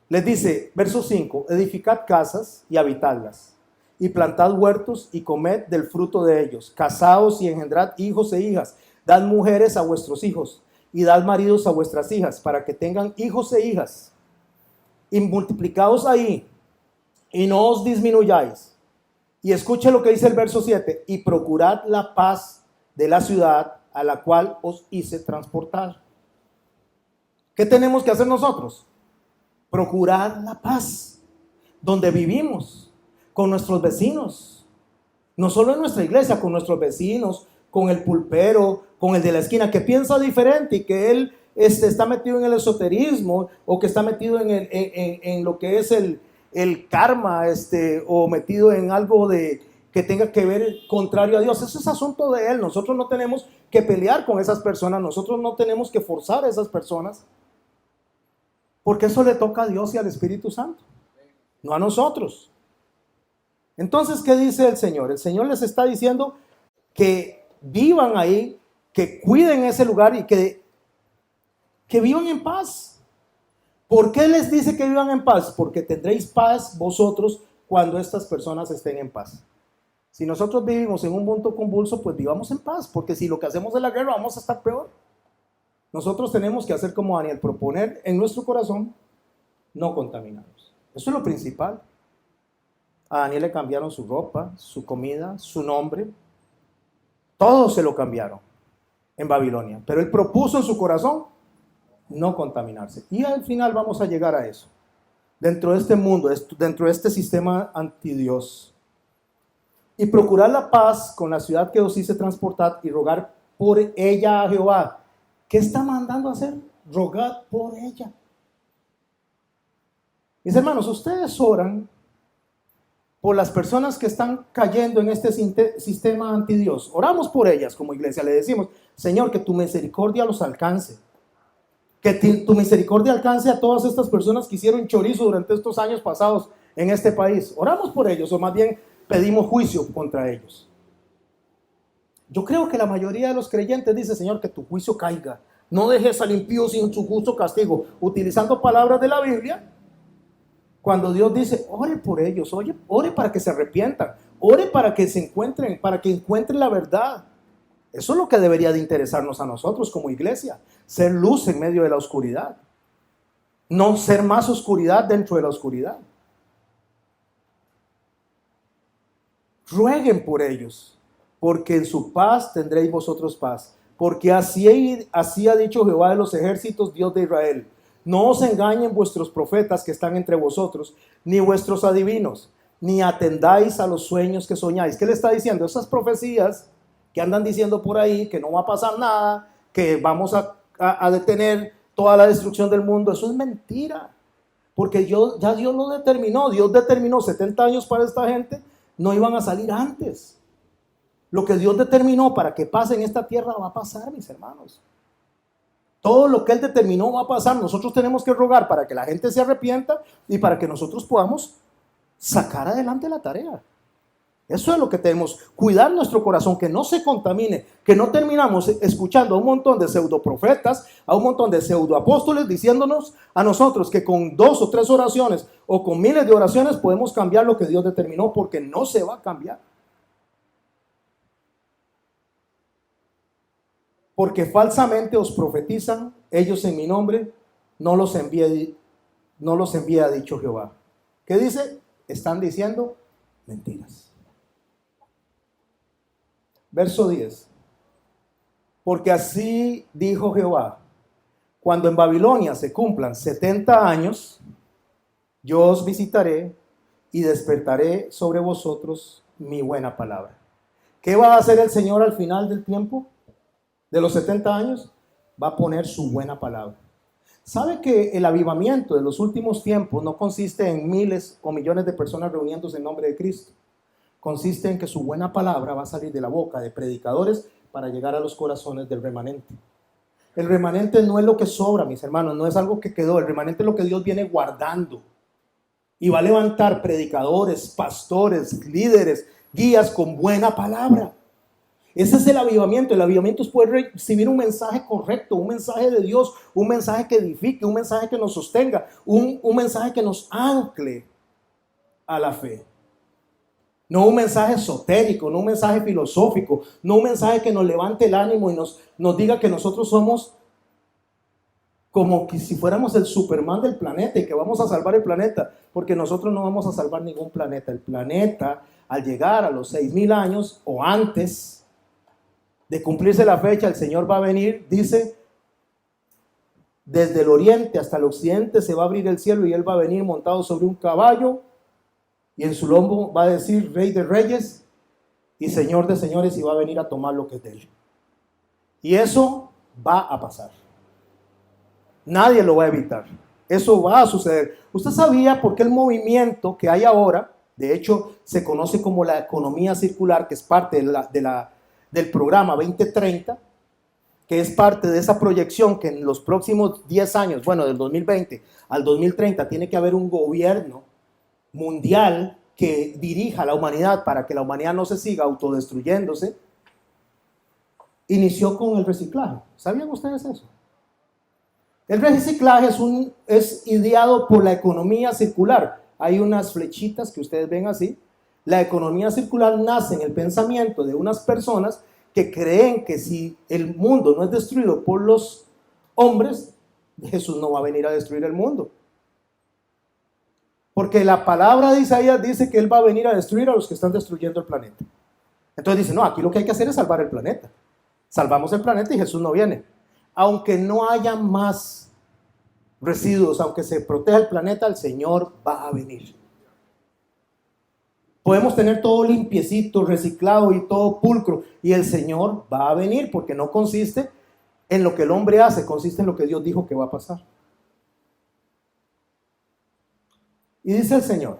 Les dice, verso 5, edificad casas y habitadlas, y plantad huertos y comed del fruto de ellos. Casaos y engendrad hijos e hijas. Dad mujeres a vuestros hijos y dad maridos a vuestras hijas, para que tengan hijos e hijas. Y multiplicaos ahí y no os disminuyáis. Y escuche lo que dice el verso 7. Y procurad la paz de la ciudad a la cual os hice transportar. ¿Qué tenemos que hacer nosotros? Procurar la paz donde vivimos, con nuestros vecinos, no solo en nuestra iglesia, con nuestros vecinos, con el pulpero, con el de la esquina que piensa diferente y que él está metido en el esoterismo, o que está metido en lo que es el karma, o metido en algo que tenga que ver contrario a Dios. Eso es asunto de él. Nosotros no tenemos que pelear con esas personas, nosotros no tenemos que forzar a esas personas, porque eso le toca a Dios y al Espíritu Santo, no a nosotros. Entonces, ¿qué dice el Señor? El Señor les está diciendo que vivan ahí, que cuiden ese lugar y que vivan en paz. ¿Por qué les dice que vivan en paz? Porque tendréis paz vosotros cuando estas personas estén en paz. Si nosotros vivimos en un mundo convulso, pues vivamos en paz, porque si lo que hacemos es la guerra, vamos a estar peor. Nosotros tenemos que hacer como Daniel, proponer en nuestro corazón no contaminarnos. Eso es lo principal. A Daniel le cambiaron su ropa, su comida, su nombre. Todo se lo cambiaron en Babilonia. Pero él propuso en su corazón no contaminarse. Y al final vamos a llegar a eso. Dentro de este mundo, dentro de este sistema antidios. Y procurar la paz con la ciudad que os hice transportar y rogar por ella a Jehová. ¿Qué está mandando a hacer? Rogad por ella. Mis hermanos, ustedes oran por las personas que están cayendo en este sistema antidios. Oramos por ellas como iglesia. Le decimos, Señor, que tu misericordia los alcance. Que tu misericordia alcance a todas estas personas que hicieron chorizo durante estos años pasados en este país. Oramos por ellos, o más bien pedimos juicio contra ellos. Yo creo que la mayoría de los creyentes dice, Señor, que tu juicio caiga. No dejes al impío sin su justo castigo. Utilizando palabras de la Biblia, cuando Dios dice, ore por ellos, ore para que se arrepientan, ore para que se encuentren, para que encuentren la verdad. Eso es lo que debería de interesarnos a nosotros como iglesia, ser luz en medio de la oscuridad, no ser más oscuridad dentro de la oscuridad. Rueguen por ellos, porque en su paz tendréis vosotros paz. Porque así ha dicho Jehová de los ejércitos, Dios de Israel. No os engañen vuestros profetas que están entre vosotros, ni vuestros adivinos, ni atendáis a los sueños que soñáis. ¿Qué le está diciendo? Esas profecías que andan diciendo por ahí, que no va a pasar nada, que vamos a detener toda la destrucción del mundo, eso es mentira. Porque ya Dios lo determinó. Dios determinó 70 años para esta gente, no iban a salir antes. Lo que Dios determinó para que pase en esta tierra va a pasar, mis hermanos. Todo lo que Él determinó va a pasar. Nosotros tenemos que rogar para que la gente se arrepienta y para que nosotros podamos sacar adelante la tarea. Eso es lo que tenemos, cuidar nuestro corazón, que no se contamine, que no terminamos escuchando a un montón de pseudoprofetas, a un montón de pseudoapóstoles diciéndonos a nosotros que con 2 o 3 oraciones o con miles de oraciones podemos cambiar lo que Dios determinó, porque no se va a cambiar. Porque falsamente os profetizan ellos en mi nombre, no los envía, ha dicho Jehová. ¿Qué dice? Están diciendo mentiras. Verso 10. Porque así dijo Jehová, cuando en Babilonia se cumplan 70 años, yo os visitaré y despertaré sobre vosotros mi buena palabra. ¿Qué va a hacer el Señor al final del tiempo? De los 70 años, va a poner su buena palabra. ¿Sabe que el avivamiento de los últimos tiempos no consiste en miles o millones de personas reuniéndose en nombre de Cristo? Consiste en que su buena palabra va a salir de la boca de predicadores para llegar a los corazones del remanente. El remanente no es lo que sobra, mis hermanos, no es algo que quedó. El remanente es lo que Dios viene guardando. Y va a levantar predicadores, pastores, líderes, guías con buena palabra. Ese es el avivamiento. El avivamiento es poder recibir un mensaje correcto, un mensaje de Dios, un mensaje que edifique, un mensaje que nos sostenga, un mensaje que nos ancle a la fe. No un mensaje esotérico, no un mensaje filosófico, no un mensaje que nos levante el ánimo y nos diga que nosotros somos como que si fuéramos el Superman del planeta y que vamos a salvar el planeta, porque nosotros no vamos a salvar ningún planeta. El planeta, al llegar a los 6,000 años o antes de cumplirse la fecha, el Señor va a venir, dice, desde el oriente hasta el occidente se va a abrir el cielo y Él va a venir montado sobre un caballo y en su lomo va a decir Rey de Reyes y Señor de Señores, y va a venir a tomar lo que es de Él. Y eso va a pasar. Nadie lo va a evitar. Eso va a suceder. ¿Usted sabía por qué el movimiento que hay ahora, de hecho se conoce como la economía circular, que es parte del programa 2030, que es parte de esa proyección que en los próximos 10 años, bueno, del 2020 al 2030, tiene que haber un gobierno mundial que dirija a la humanidad para que la humanidad no se siga autodestruyéndose? Inició con el reciclaje. ¿Sabían ustedes eso? El reciclaje es ideado por la economía circular. Hay unas flechitas que ustedes ven así. La economía circular nace en el pensamiento de unas personas que creen que si el mundo no es destruido por los hombres, Jesús no va a venir a destruir el mundo. Porque la palabra de Isaías dice que Él va a venir a destruir a los que están destruyendo el planeta. Entonces dice, no, aquí lo que hay que hacer es salvar el planeta. Salvamos el planeta y Jesús no viene. Aunque no haya más residuos, aunque se proteja el planeta, el Señor va a venir. Podemos tener todo limpiecito, reciclado y todo pulcro, y el Señor va a venir, porque no consiste en lo que el hombre hace, consiste en lo que Dios dijo que va a pasar. Y dice el Señor,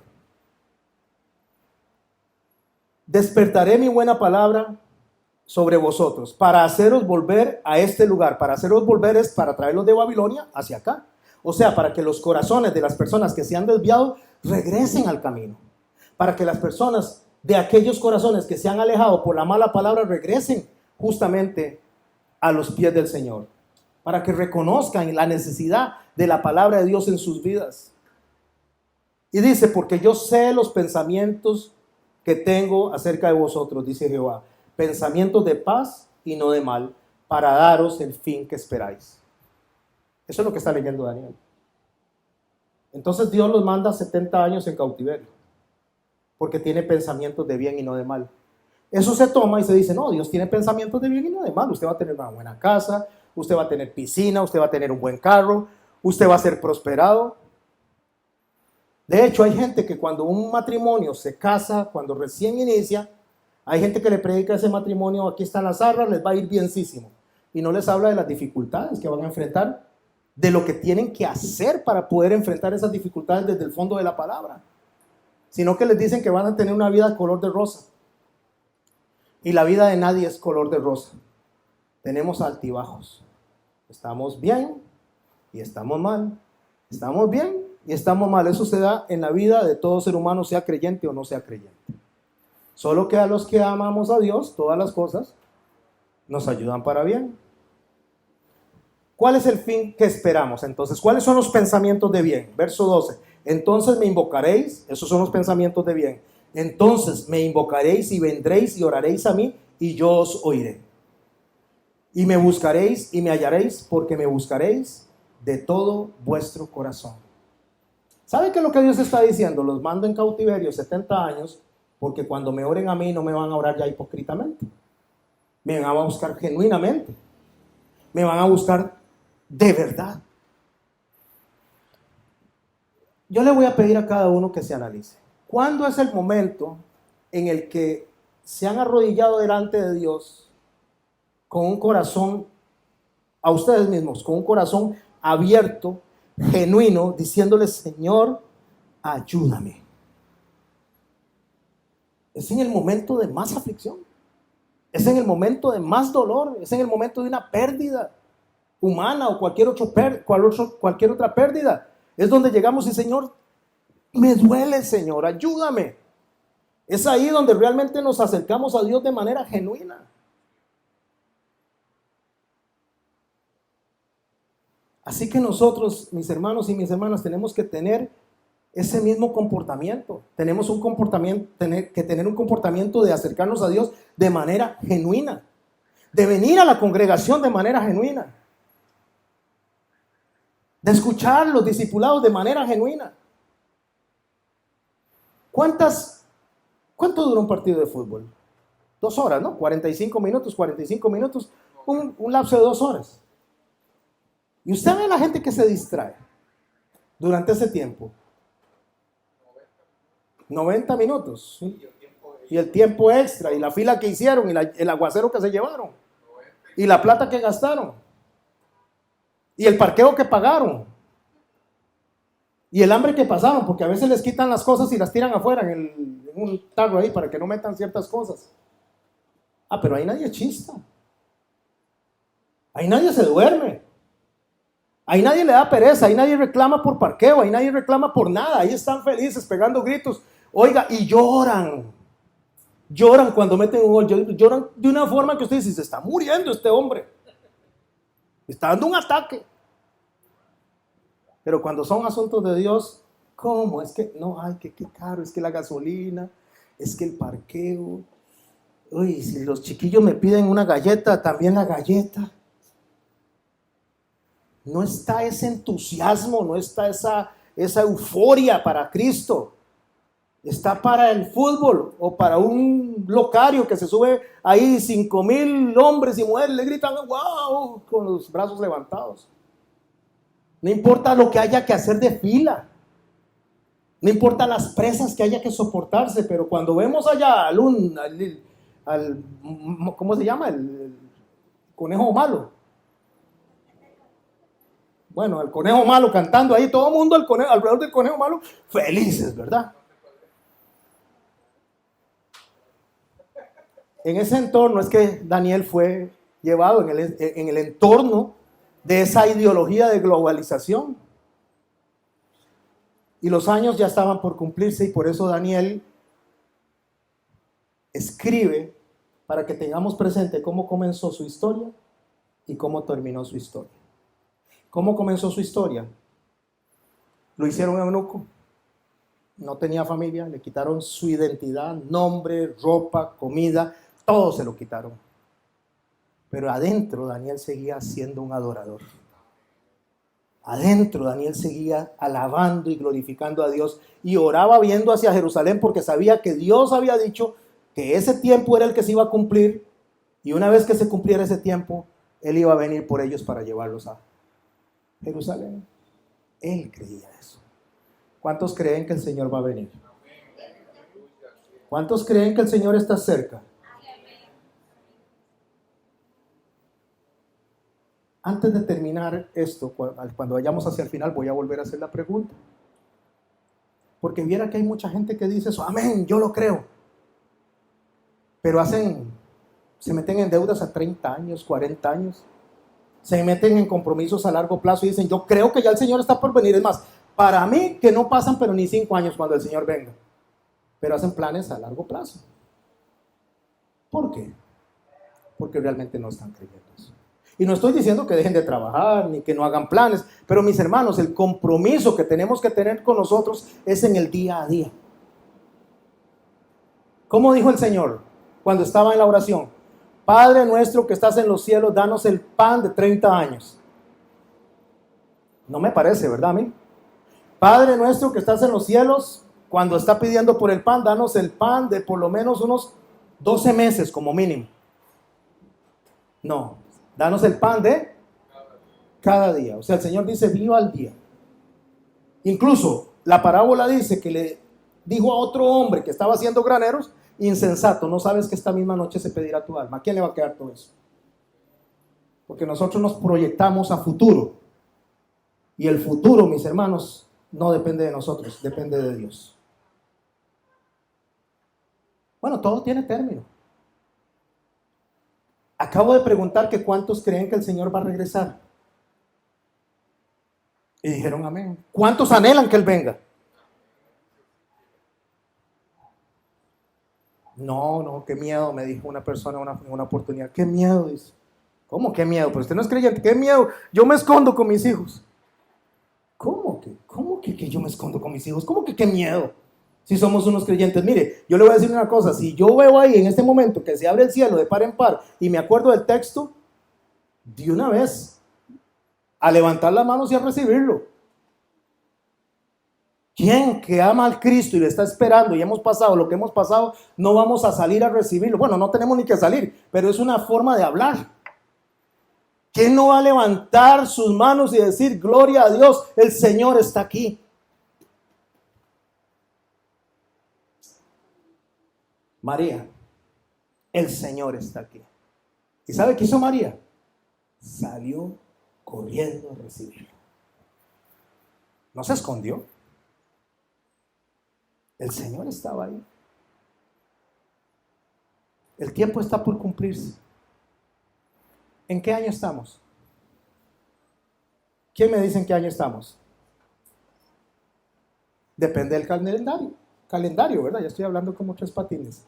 despertaré mi buena palabra sobre vosotros para haceros volver a este lugar. Para haceros volver es para traerlos de Babilonia hacia acá. O sea, para que los corazones de las personas que se han desviado regresen al camino. Para que las personas de aquellos corazones que se han alejado por la mala palabra regresen justamente a los pies del Señor. Para que reconozcan la necesidad de la palabra de Dios en sus vidas. Y dice, porque yo sé los pensamientos que tengo acerca de vosotros, dice Jehová. Pensamientos de paz y no de mal, para daros el fin que esperáis. Eso es lo que está leyendo Daniel. Entonces Dios los manda 70 años en cautiverio, porque tiene pensamientos de bien y no de mal. Eso se toma y se dice, no, Dios tiene pensamientos de bien y no de mal. Usted va a tener una buena casa, usted va a tener piscina, usted va a tener un buen carro, usted va a ser prosperado. De hecho, hay gente que cuando un matrimonio se casa, cuando recién inicia, hay gente que le predica a ese matrimonio, aquí están las arras, les va a ir bienísimo. Y no les habla de las dificultades que van a enfrentar, de lo que tienen que hacer para poder enfrentar esas dificultades desde el fondo de la palabra. Sino que les dicen que van a tener una vida color de rosa. Y la vida de nadie es color de rosa. Tenemos altibajos. Estamos bien y estamos mal. Estamos bien y estamos mal. Eso se da en la vida de todo ser humano, sea creyente o no sea creyente. Solo que a los que amamos a Dios, todas las cosas nos ayudan para bien. ¿Cuál es el fin que esperamos? Entonces, ¿cuáles son los pensamientos de bien? Verso 12. Entonces me invocaréis, esos son los pensamientos de bien. Entonces me invocaréis y vendréis y oraréis a mí y yo os oiré. Y me buscaréis y me hallaréis porque me buscaréis de todo vuestro corazón. ¿Sabe qué es lo que Dios está diciendo? Los mando en cautiverio 70 años porque cuando me oren a mí no me van a orar ya hipócritamente. Me van a buscar genuinamente. Me van a buscar de verdad. Yo le voy a pedir a cada uno que se analice. ¿Cuándo es el momento en el que se han arrodillado delante de Dios con un corazón, a ustedes mismos, con un corazón abierto, genuino, diciéndole, Señor, ayúdame? Es en el momento de más aflicción. Es en el momento de más dolor. Es en el momento de una pérdida humana o cualquier otra pérdida. Es donde llegamos y, Señor, me duele, Señor, ayúdame. Es ahí donde realmente nos acercamos a Dios de manera genuina. Así que nosotros, mis hermanos y mis hermanas, tenemos que tener ese mismo comportamiento. Tenemos que tener un comportamiento de acercarnos a Dios de manera genuina, de venir a la congregación de manera genuina, de escuchar los discipulados de manera genuina. ¿Cuánto dura un partido de fútbol? 2 horas, ¿no? 45 minutos, un lapso de 2 horas. Y usted ve a la gente que se distrae durante ese tiempo. 90 minutos. ¿Sí? Y el tiempo extra, y la fila que hicieron, y el aguacero que se llevaron, y la plata que gastaron, y el parqueo que pagaron, y el hambre que pasaron, porque a veces les quitan las cosas y las tiran afuera en un tarro ahí para que no metan ciertas cosas. Pero ahí nadie chista. Ahí nadie se duerme. Ahí nadie le da pereza, ahí nadie reclama por parqueo, ahí nadie reclama por nada. Ahí están felices, pegando gritos. Oiga, y lloran. Lloran cuando meten un gol. Lloran de una forma que usted dice, se está muriendo este hombre. Está dando un ataque. Pero cuando son asuntos de Dios, ¿cómo? Es que, no, ay, qué caro, es que la gasolina, es que el parqueo. Uy, si los chiquillos me piden una galleta, también la galleta. No está ese entusiasmo, no está esa euforia para Cristo. Está para el fútbol o para un locario que se sube ahí 5,000 hombres y mujeres le gritan wow con los brazos levantados. No importa lo que haya que hacer de fila, no importa las presas que haya que soportarse, pero cuando vemos allá al ¿cómo se llama? El conejo malo. Bueno, el conejo malo cantando ahí, todo el mundo alrededor del conejo malo, felices, ¿verdad? En ese entorno es que Daniel fue llevado, en el entorno de esa ideología de globalización. Y los años ya estaban por cumplirse y por eso Daniel escribe para que tengamos presente cómo comenzó su historia y cómo terminó su historia. ¿Cómo comenzó su historia? Lo hicieron eunuco, no tenía familia, le quitaron su identidad, nombre, ropa, comida, todo se lo quitaron. Pero adentro Daniel seguía siendo un adorador. Adentro Daniel seguía alabando y glorificando a Dios y oraba viendo hacia Jerusalén porque sabía que Dios había dicho que ese tiempo era el que se iba a cumplir y una vez que se cumpliera ese tiempo, Él iba a venir por ellos para llevarlos a Jerusalén. Él creía eso. ¿Cuántos creen que el Señor va a venir? ¿Cuántos creen que el Señor está cerca? Antes de terminar esto, cuando vayamos hacia el final, voy a volver a hacer la pregunta. Porque viera que hay mucha gente que dice eso, amén, yo lo creo. Pero se meten en deudas a 30 años, 40 años. Se meten en compromisos a largo plazo y dicen, yo creo que ya el Señor está por venir. Es más, para mí que no pasan pero ni 5 años cuando el Señor venga. Pero hacen planes a largo plazo. ¿Por qué? Porque realmente no están creyendo eso. Y no estoy diciendo que dejen de trabajar ni que no hagan planes, pero mis hermanos, el compromiso que tenemos que tener con nosotros es en el día a día. ¿Cómo dijo el Señor cuando estaba en la oración? Padre nuestro que estás en los cielos, danos el pan de 30 años. No me parece, ¿verdad a mí? Padre nuestro que estás en los cielos, cuando está pidiendo por el pan, danos el pan de por lo menos unos 12 meses como mínimo. No, danos el pan de cada día. O sea, el Señor dice, viva al día. Incluso la parábola dice que le dijo a otro hombre que estaba haciendo graneros, insensato, no sabes que esta misma noche se pedirá tu alma. ¿A quién le va a quedar todo eso? Porque nosotros nos proyectamos a futuro. Y el futuro, mis hermanos, no depende de nosotros, depende de Dios. Bueno, todo tiene término. Acabo de preguntar que cuántos creen que el Señor va a regresar. Y dijeron amén. ¿Cuántos anhelan que Él venga? No, qué miedo, me dijo una persona en una oportunidad. Qué miedo, dice. ¿Cómo qué miedo? Pero usted no es creyente. ¿Qué miedo? Yo me escondo con mis hijos. ¿Cómo que yo me escondo con mis hijos? ¿Cómo que qué miedo? Si somos unos creyentes. Mire, yo le voy a decir una cosa. Si yo veo ahí en este momento que se abre el cielo de par en par y me acuerdo del texto, de una vez a levantar las manos y a recibirlo. ¿Quién que ama al Cristo y le está esperando y hemos pasado lo que hemos pasado, no vamos a salir a recibirlo? Bueno, no tenemos ni que salir, pero es una forma de hablar. ¿Quién no va a levantar sus manos y decir, gloria a Dios, el Señor está aquí? María, el Señor está aquí. ¿Y sabe qué hizo María? Salió corriendo a recibirlo. No se escondió. El Señor estaba ahí. El tiempo está por cumplirse. ¿En qué año estamos? ¿Quién me dice en qué año estamos? Depende del calendario. Calendario, ¿verdad? Ya estoy hablando como tres patines.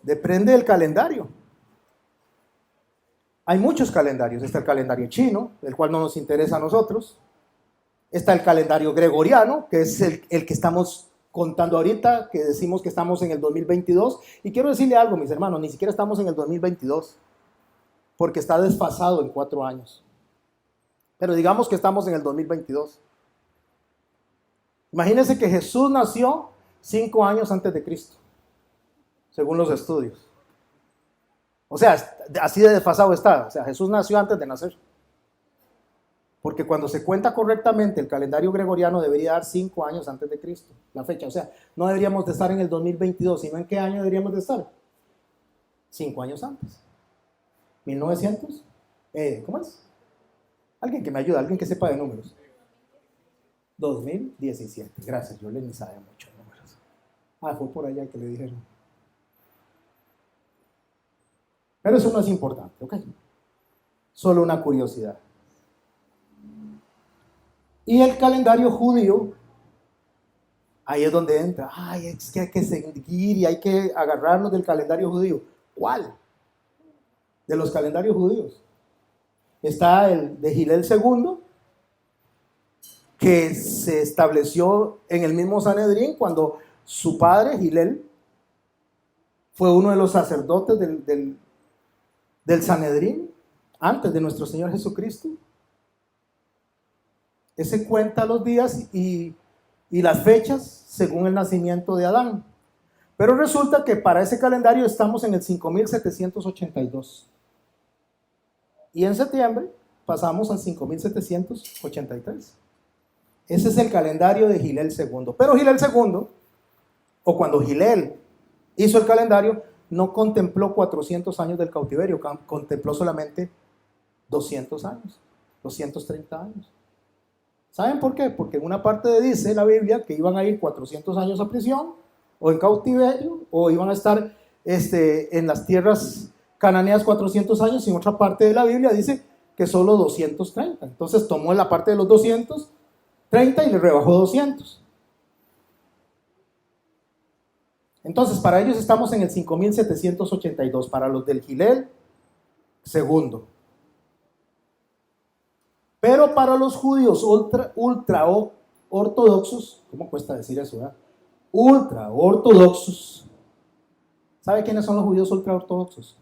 Depende del calendario. Hay muchos calendarios. Está el calendario chino, el cual no nos interesa a nosotros. Está el calendario gregoriano, que es el que estamos contando ahorita, que decimos que estamos en el 2022. Y quiero decirle algo, mis hermanos, ni siquiera estamos en el 2022, porque está desfasado en 4 años. Pero digamos que estamos en el 2022. Imagínense que Jesús nació 5 años antes de Cristo, según los estudios. O sea, así de desfasado está. O sea, Jesús nació antes de nacer. Porque cuando se cuenta correctamente, el calendario gregoriano debería dar 5 años antes de Cristo, la fecha. O sea, no deberíamos de estar en el 2022, sino en qué año deberíamos de estar. 5 años antes. 1900. ¿Cómo es? Alguien que me ayude, alguien que sepa de números. 2017. Gracias, yo ni sabe mucho de números. Fue por allá que le dijeron. Pero eso no es importante, ¿ok? Solo una curiosidad. Y el calendario judío, ahí es donde entra. Es que hay que seguir y hay que agarrarnos del calendario judío. ¿Cuál? De los calendarios judíos. Está el de Gilel II, que se estableció en el mismo Sanedrín cuando su padre, Gilel, fue uno de los sacerdotes del Sanedrín, antes de nuestro Señor Jesucristo. Ese cuenta los días y las fechas según el nacimiento de Adán. Pero resulta que para ese calendario estamos en el 5782. Y en septiembre pasamos al 5783. Ese es el calendario de Gilel II. Pero Gilel II, o cuando Gilel hizo el calendario, no contempló 400 años del cautiverio, contempló solamente 200 años, 230 años. ¿Saben por qué? Porque en una parte dice la Biblia que iban a ir 400 años a prisión, o en cautiverio, o iban a estar en las tierras cananeas 400 años, y en otra parte de la Biblia dice que solo 230. Entonces tomó la parte de los 230 y le rebajó 200. Entonces para ellos estamos en el 5782, para los del Gilel II. Pero para los judíos ultra ortodoxos, ¿cómo cuesta decir eso? Ultra ortodoxos. ¿Sabe quiénes son los judíos ultra ortodoxos?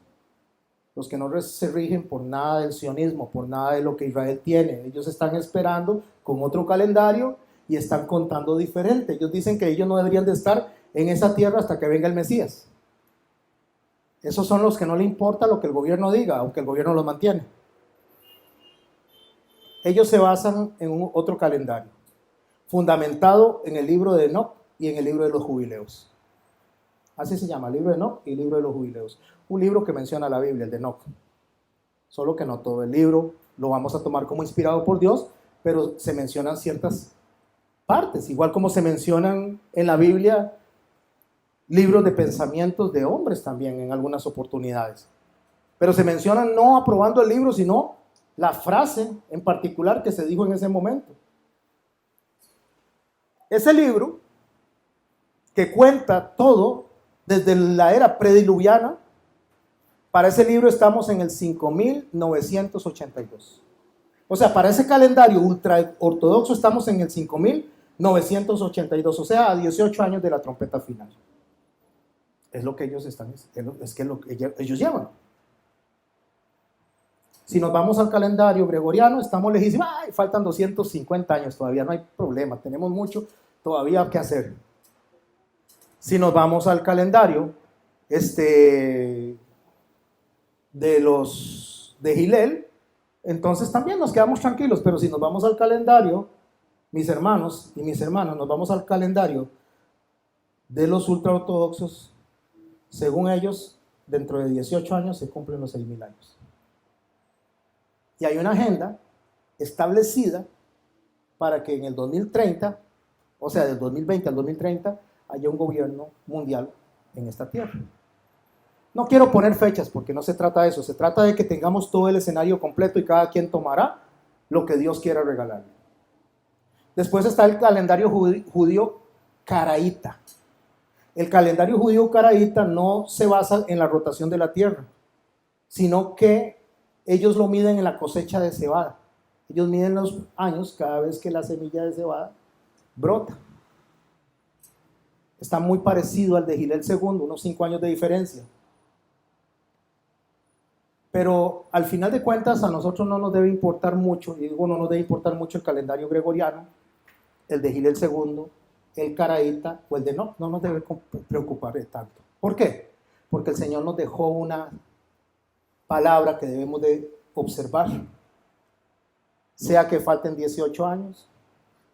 Los que no se rigen por nada del sionismo, por nada de lo que Israel tiene. Ellos están esperando con otro calendario y están contando diferente. Ellos dicen que ellos no deberían de estar en esa tierra hasta que venga el Mesías. Esos son los que no le importa lo que el gobierno diga, aunque el gobierno los mantiene. Ellos se basan en otro calendario, fundamentado en el libro de Enoc y en el libro de los jubileos. Así se llama, libro de Enoc y libro de los jubileos. Un libro que menciona la Biblia, el de Enoc. Solo que no todo el libro lo vamos a tomar como inspirado por Dios, pero se mencionan ciertas partes, igual como se mencionan en la Biblia libros de pensamientos de hombres también en algunas oportunidades. Pero se mencionan no aprobando el libro, sino la frase en particular que se dijo en ese momento. Ese libro, que cuenta todo desde la era prediluviana, para ese libro estamos en el 5982. O sea, para ese calendario ultra ortodoxo estamos en el 5982, o sea, a 18 años de la trompeta final. Es lo que ellos están, es que lo que ellos llevan. Si nos vamos al calendario gregoriano, estamos lejísimos. ¡Ay! Faltan 250 años todavía, no hay problema, tenemos mucho todavía que hacer. Si nos vamos al calendario de Gilel, entonces también nos quedamos tranquilos. Pero si nos vamos al calendario, mis hermanos y mis hermanas, nos vamos al calendario de los ultraortodoxos, según ellos, dentro de 18 años se cumplen los 6000 años. Y hay una agenda establecida para que en el 2030, o sea, del 2020 al 2030, haya un gobierno mundial en esta tierra. No quiero poner fechas porque no se trata de eso, se trata de que tengamos todo el escenario completo y cada quien tomará lo que Dios quiera regalar. Después está el calendario judío caraíta. El calendario judío caraíta no se basa en la rotación de la tierra, sino que ellos lo miden en la cosecha de cebada. Ellos miden los años cada vez que la semilla de cebada brota. Está muy parecido al de Gilel II, unos 5 años de diferencia. Pero al final de cuentas a nosotros no nos debe importar mucho, y digo no nos debe importar mucho el calendario gregoriano, el de Gilel II, el caraíta o el de no nos debe preocupar tanto. ¿Por qué? Porque el Señor nos dejó una palabra que debemos de observar. Sea que falten 18 años,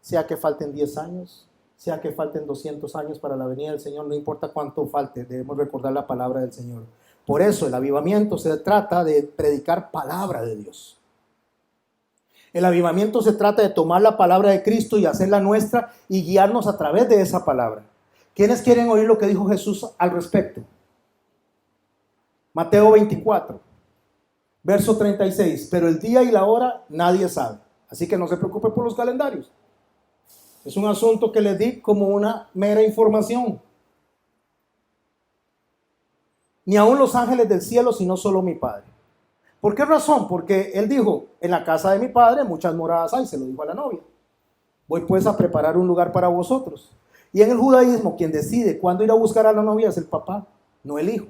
sea que falten 10 años, sea que falten 200 años para la venida del Señor, no importa cuánto falte, debemos recordar la palabra del Señor. Por eso el avivamiento se trata de predicar palabra de Dios. El avivamiento se trata de tomar la palabra de Cristo y hacerla nuestra y guiarnos a través de esa palabra. ¿Quiénes quieren oír lo que dijo Jesús al respecto? Mateo 24, verso 36. Pero el día y la hora nadie sabe. Así que no se preocupe por los calendarios. Es un asunto que les di como una mera información. Ni aun los ángeles del cielo, sino solo mi Padre. ¿Por qué razón? Porque Él dijo, en la casa de mi Padre muchas moradas hay, se lo dijo a la novia. Voy pues a preparar un lugar para vosotros. Y en el judaísmo, quien decide cuándo ir a buscar a la novia es el papá, no el hijo.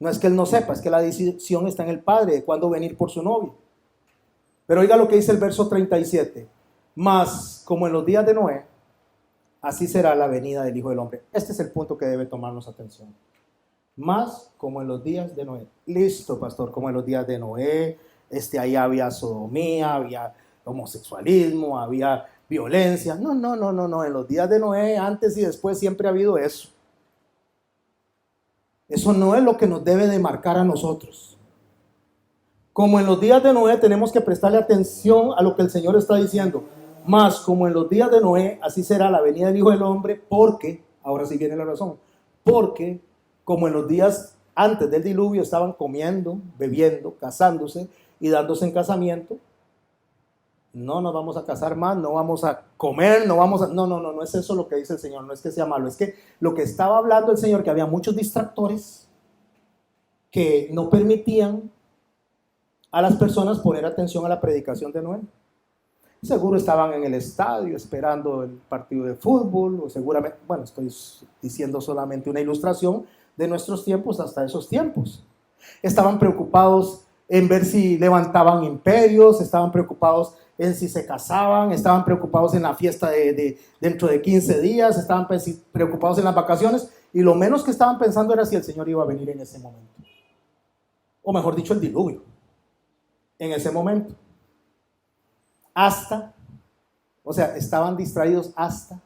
No es que él no sepa, es que la decisión está en el padre de cuándo venir por su novia. Pero oiga lo que dice el verso 37. Mas, como en los días de Noé, así será la venida del Hijo del Hombre. Este es el punto que debe tomarnos atención. Más como en los días de Noé. Listo, pastor, como en los días de Noé, ahí había sodomía, había homosexualismo, había violencia. No. En los días de Noé, antes y después, siempre ha habido eso. Eso no es lo que nos debe de marcar a nosotros. Como en los días de Noé, tenemos que prestarle atención a lo que el Señor está diciendo. Más como en los días de Noé, así será la venida del Hijo del Hombre, porque, ahora sí viene la razón, porque como en los días antes del diluvio estaban comiendo, bebiendo, casándose y dándose en casamiento, no nos vamos a casar más, no vamos a comer, no es eso lo que dice el Señor, no es que sea malo, es que lo que estaba hablando el Señor, que había muchos distractores que no permitían a las personas poner atención a la predicación de Noé. Seguro estaban en el estadio esperando el partido de fútbol, o seguramente, bueno, estoy diciendo solamente una ilustración de nuestros tiempos hasta esos tiempos. Estaban preocupados en ver si levantaban imperios, estaban preocupados en si se casaban, estaban preocupados en la fiesta de dentro de 15 días, estaban preocupados en las vacaciones, y lo menos que estaban pensando era si el Señor iba a venir en ese momento. O mejor dicho, el diluvio. En ese momento. Estaban distraídos hasta.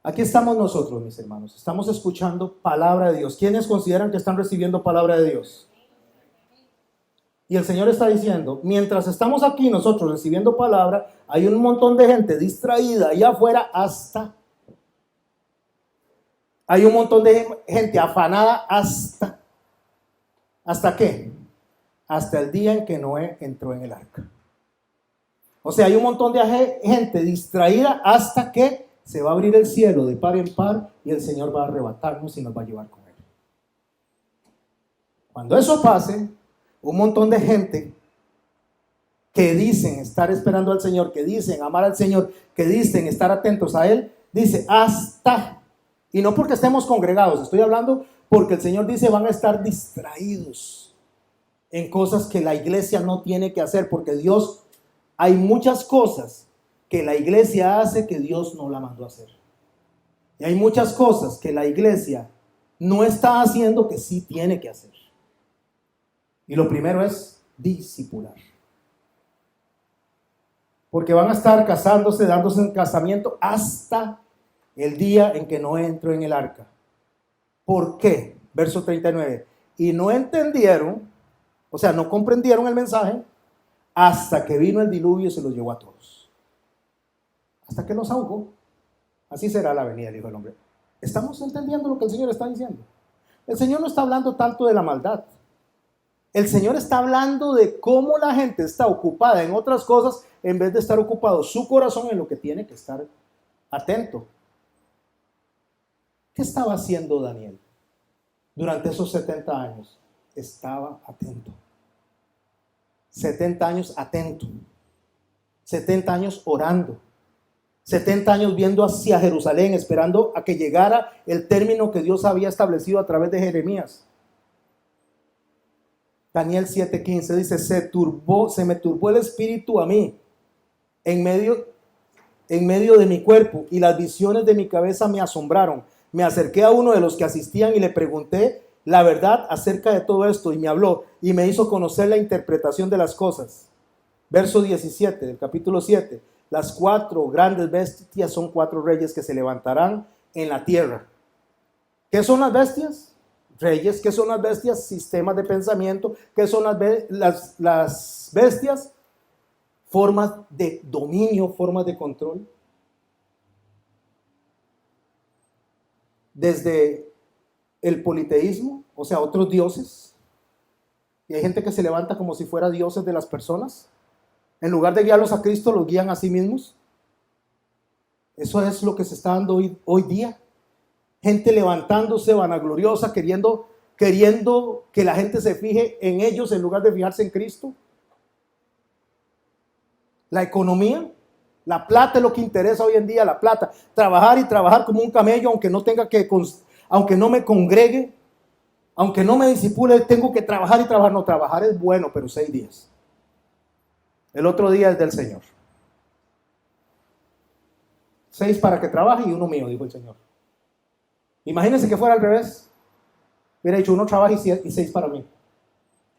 Aquí estamos nosotros, mis hermanos. Estamos escuchando palabra de Dios. ¿Quiénes consideran que están recibiendo palabra de Dios? Y el Señor está diciendo, mientras estamos aquí nosotros recibiendo palabra, hay un montón de gente distraída allá afuera hasta. Hay un montón de gente afanada hasta. ¿Hasta qué? Hasta el día en que Noé entró en el arca. O sea, hay un montón de gente distraída hasta que se va a abrir el cielo de par en par y el Señor va a arrebatarnos y nos va a llevar con Él. Cuando eso pase, un montón de gente que dicen estar esperando al Señor, que dicen amar al Señor, que dicen estar atentos a Él, dice hasta. Y no porque estemos congregados, estoy hablando porque el Señor dice van a estar distraídos en cosas que la iglesia no tiene que hacer, porque Dios, hay muchas cosas que la iglesia hace que Dios no la mandó a hacer. Y hay muchas cosas que la iglesia no está haciendo que sí tiene que hacer. Y lo primero es discipular. Porque van a estar casándose, dándose en casamiento hasta el día en que no entró en el arca. ¿Por qué? Verso 39. Y no entendieron, o sea, no comprendieron el mensaje hasta que vino el diluvio y se los llevó a todos. Hasta que los ahogó. Así será la venida del Hijo del Hombre. ¿Estamos entendiendo lo que el Señor está diciendo? El Señor no está hablando tanto de la maldad. El Señor está hablando de cómo la gente está ocupada en otras cosas en vez de estar ocupado su corazón en lo que tiene que estar atento. ¿Qué estaba haciendo Daniel durante esos 70 años? Estaba atento. 70 años atento. 70 años orando. 70 años viendo hacia Jerusalén, esperando a que llegara el término que Dios había establecido a través de Jeremías. Daniel 7:15 dice, se me turbó el espíritu a mí, en medio de mi cuerpo, y las visiones de mi cabeza me asombraron. Me acerqué a uno de los que asistían y le pregunté la verdad acerca de todo esto, y me habló y me hizo conocer la interpretación de las cosas. Verso 17 del capítulo 7. Las 4 grandes bestias son 4 reyes que se levantarán en la tierra. ¿Qué son las bestias? Reyes. ¿Qué son las bestias? Sistemas de pensamiento. ¿Qué son las bestias? Formas de dominio, formas de control. Desde el politeísmo, o sea, otros dioses. Y hay gente que se levanta como si fuera dioses de las personas. En lugar de guiarlos a Cristo, los guían a sí mismos. Eso es lo que se está dando hoy día. Gente levantándose vanagloriosa, queriendo que la gente se fije en ellos en lugar de fijarse en Cristo. La economía, la plata es lo que interesa hoy en día, la plata. Trabajar y trabajar como un camello, aunque no tenga que aunque no me congregue, aunque no me disipule, tengo que trabajar y trabajar. No, trabajar es bueno, pero 6 días. El otro día es del Señor. 6 para que trabaje y 1 mío, dijo el Señor. Imagínense que fuera al revés. Hubiera dicho 1 trabaja y 6 para mí.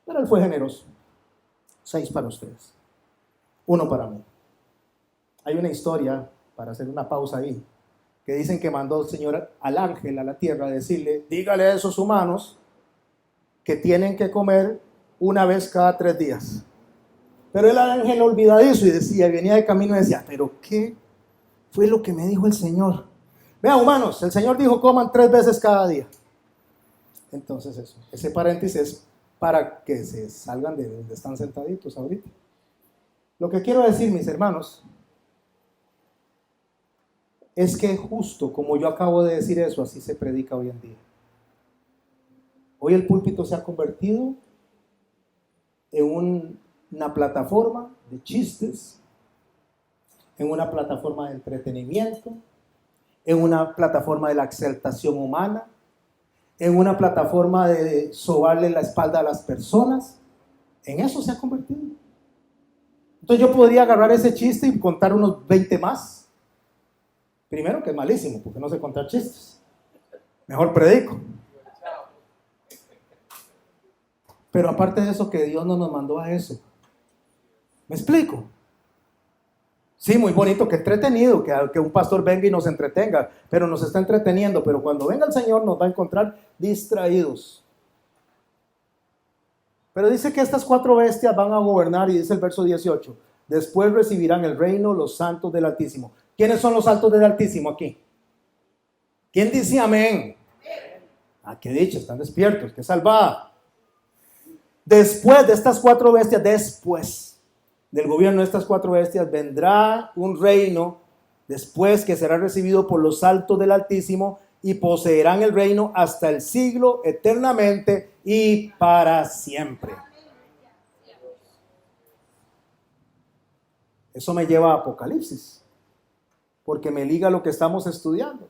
Pero Él fue generoso. 6 para ustedes. 1 para mí. Hay una historia, para hacer una pausa ahí, que dicen que mandó el Señor al ángel a la tierra a decirle, dígale a esos humanos que tienen que comer una vez cada 3 días. Pero el ángel olvidadizo y decía, venía de camino y decía, ¿pero qué fue lo que me dijo el Señor? Vean, humanos, el Señor dijo coman 3 veces cada día. Entonces eso, ese paréntesis es para que se salgan de donde están sentaditos ahorita. Lo que quiero decir, mis hermanos, es que justo como yo acabo de decir eso, así se predica hoy en día. Hoy el púlpito se ha convertido en una plataforma de chistes, en una plataforma de entretenimiento, en una plataforma de la exaltación humana, en una plataforma de sobarle la espalda a las personas. En eso se ha convertido. Entonces yo podría agarrar ese chiste y contar unos 20 más. Primero que es malísimo, porque no sé contar chistes. Mejor predico. Pero aparte de eso, que Dios no nos mandó a eso. ¿Me explico? Sí, muy bonito, que entretenido, que un pastor venga y nos entretenga, pero nos está entreteniendo. Pero cuando venga el Señor nos va a encontrar distraídos. Pero dice que estas 4 bestias van a gobernar, y dice el verso 18, después recibirán el reino los santos del Altísimo. ¿Quiénes son los santos del Altísimo aquí? ¿Quién dice amén? Ah, qué dicho, están despiertos, qué salvada. Después de estas 4 bestias, después del gobierno de estas 4 bestias, vendrá un reino, después que será recibido por los santos del Altísimo, y poseerán el reino hasta el siglo, eternamente y para siempre. Eso me lleva a Apocalipsis, porque me liga a lo que estamos estudiando.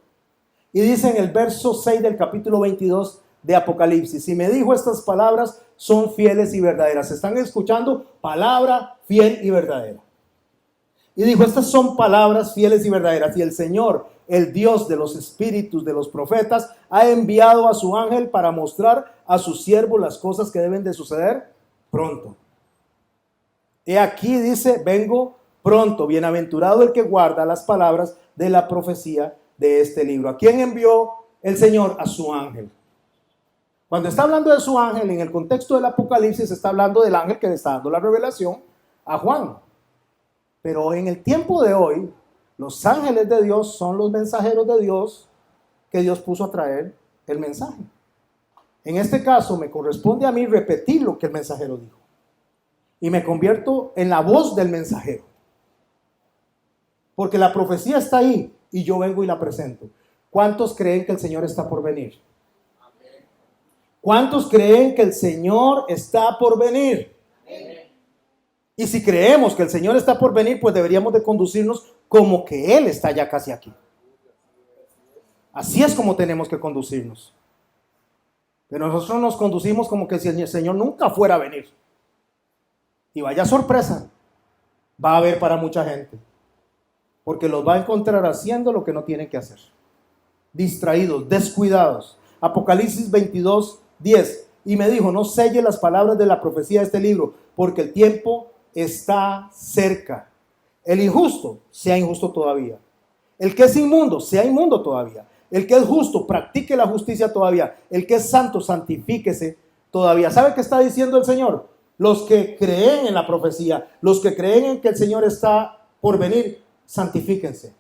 Y dice en el verso 6 del capítulo 22 de Apocalipsis, y me dijo estas palabras son fieles y verdaderas. ¿Están escuchando? Palabra fiel y verdadera. Y dijo, estas son palabras fieles y verdaderas. Y el Señor, el Dios de los espíritus de los profetas, ha enviado a su ángel para mostrar a sus siervos las cosas que deben de suceder pronto. He aquí dice, vengo pronto, bienaventurado el que guarda las palabras de la profecía de este libro. ¿A quién envió el Señor? A su ángel. Cuando está hablando de su ángel, en el contexto del Apocalipsis, está hablando del ángel que le está dando la revelación a Juan. Pero en el tiempo de hoy, los ángeles de Dios son los mensajeros de Dios que Dios puso a traer el mensaje. En este caso, me corresponde a mí repetir lo que el mensajero dijo. Y me convierto en la voz del mensajero. Porque la profecía está ahí y yo vengo y la presento. ¿Cuántos creen que el Señor está por venir? ¿Cuántos creen que el Señor está por venir? Y si creemos que el Señor está por venir, pues deberíamos de conducirnos como que Él está ya casi aquí. Así es como tenemos que conducirnos. Pero nosotros nos conducimos como que si el Señor nunca fuera a venir. Y vaya sorpresa, va a haber para mucha gente. Porque los va a encontrar haciendo lo que no tienen que hacer. Distraídos, descuidados. Apocalipsis 22:10. Y me dijo, no selle las palabras de la profecía de este libro, porque el tiempo está cerca. El injusto sea injusto todavía. El que es inmundo sea inmundo todavía. El que es justo practique la justicia todavía. El que es santo santifíquese todavía. ¿Sabe qué está diciendo el Señor? Los que creen en la profecía, los que creen en que el Señor está por venir, santifíquense.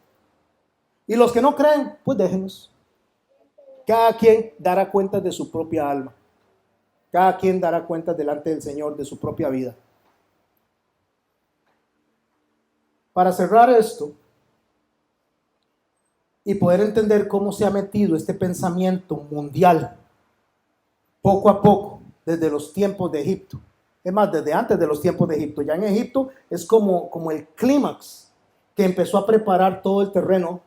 Y los que no creen, pues déjenlos. Cada quien dará cuenta de su propia alma. Cada quien dará cuenta delante del Señor de su propia vida. Para cerrar esto y poder entender cómo se ha metido este pensamiento mundial poco a poco desde los tiempos de Egipto. Es más, desde antes de los tiempos de Egipto. Ya en Egipto es como el clímax que empezó a preparar todo el terreno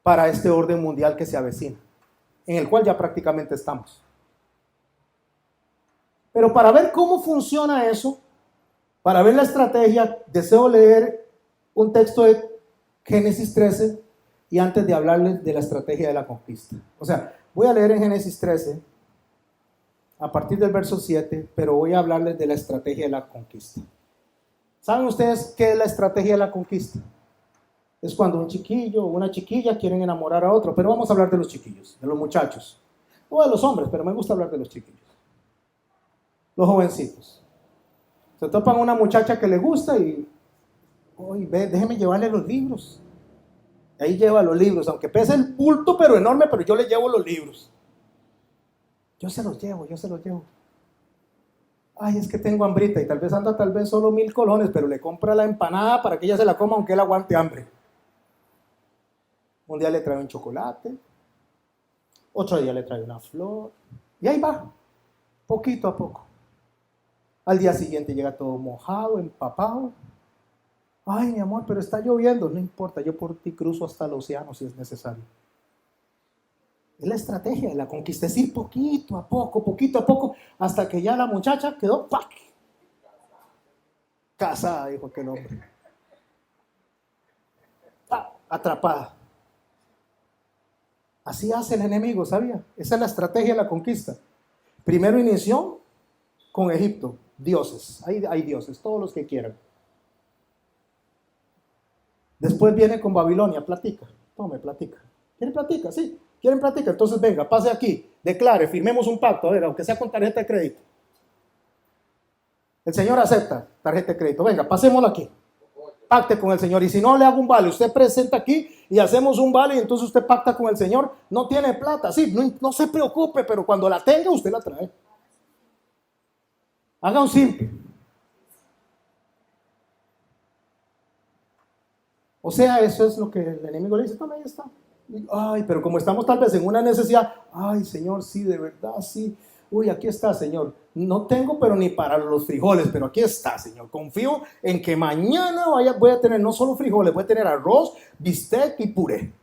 para este orden mundial que se avecina. en el cual ya prácticamente estamos. Pero para ver cómo funciona eso, para ver la estrategia, deseo leer un texto de Génesis 13 y antes de hablarles de la estrategia de la conquista. O sea, voy a leer en Génesis 13 a partir del verso 7, pero voy a hablarles de la estrategia de la conquista. ¿Saben ustedes qué es la estrategia de la conquista? Es cuando un chiquillo o una chiquilla quieren enamorar a otro, pero vamos a hablar de los chiquillos, de los muchachos, o de los hombres, pero me gusta hablar de los chiquillos. Los jovencitos. Se topan una muchacha que le gusta y, ve, déjeme llevarle los libros. Ahí lleva los libros, aunque pese el bulto, pero enorme, pero yo le llevo los libros. Yo se los llevo. Ay, es que tengo hambrita y tal vez anda solo 1000 colones, pero le compra la empanada para que ella se la coma aunque él aguante hambre. Un día le trae un chocolate, otro día le trae una flor, y ahí va, poquito a poco. Al día siguiente llega todo mojado, empapado. Ay, mi amor, pero está lloviendo. No importa, yo por ti cruzo hasta el océano si es necesario. Es la estrategia de la conquista, es ir poquito a poco, hasta que ya la muchacha quedó ¡pac! Casada, dijo aquel hombre. Atrapada. Así hace el enemigo, ¿sabía? Esa es la estrategia de la conquista. Primero inició con Egipto, dioses. Hay dioses, todos los que quieran. Después viene con Babilonia, platica. Tome, platica. ¿Quieren platica? Sí. ¿Quieren platica? Entonces venga, pase aquí, declare, firmemos un pacto, a ver, aunque sea con tarjeta de crédito. El Señor acepta tarjeta de crédito. Venga, pasémoslo aquí. Pacte con el Señor. Y si no, le hago un vale. Usted presenta aquí y hacemos un vale y entonces usted pacta con el Señor. No tiene plata, sí, no se preocupe, pero cuando la tenga, usted la trae. Haga un simple. O sea, eso es lo que el enemigo le dice. Toma, ahí está. Ay, pero como estamos tal vez en una necesidad. Ay, Señor, sí, de verdad, sí. Uy, aquí está, Señor. No tengo, pero ni para los frijoles, pero aquí está, Señor. Confío en que mañana voy a tener no solo frijoles, voy a tener arroz, bistec y puré.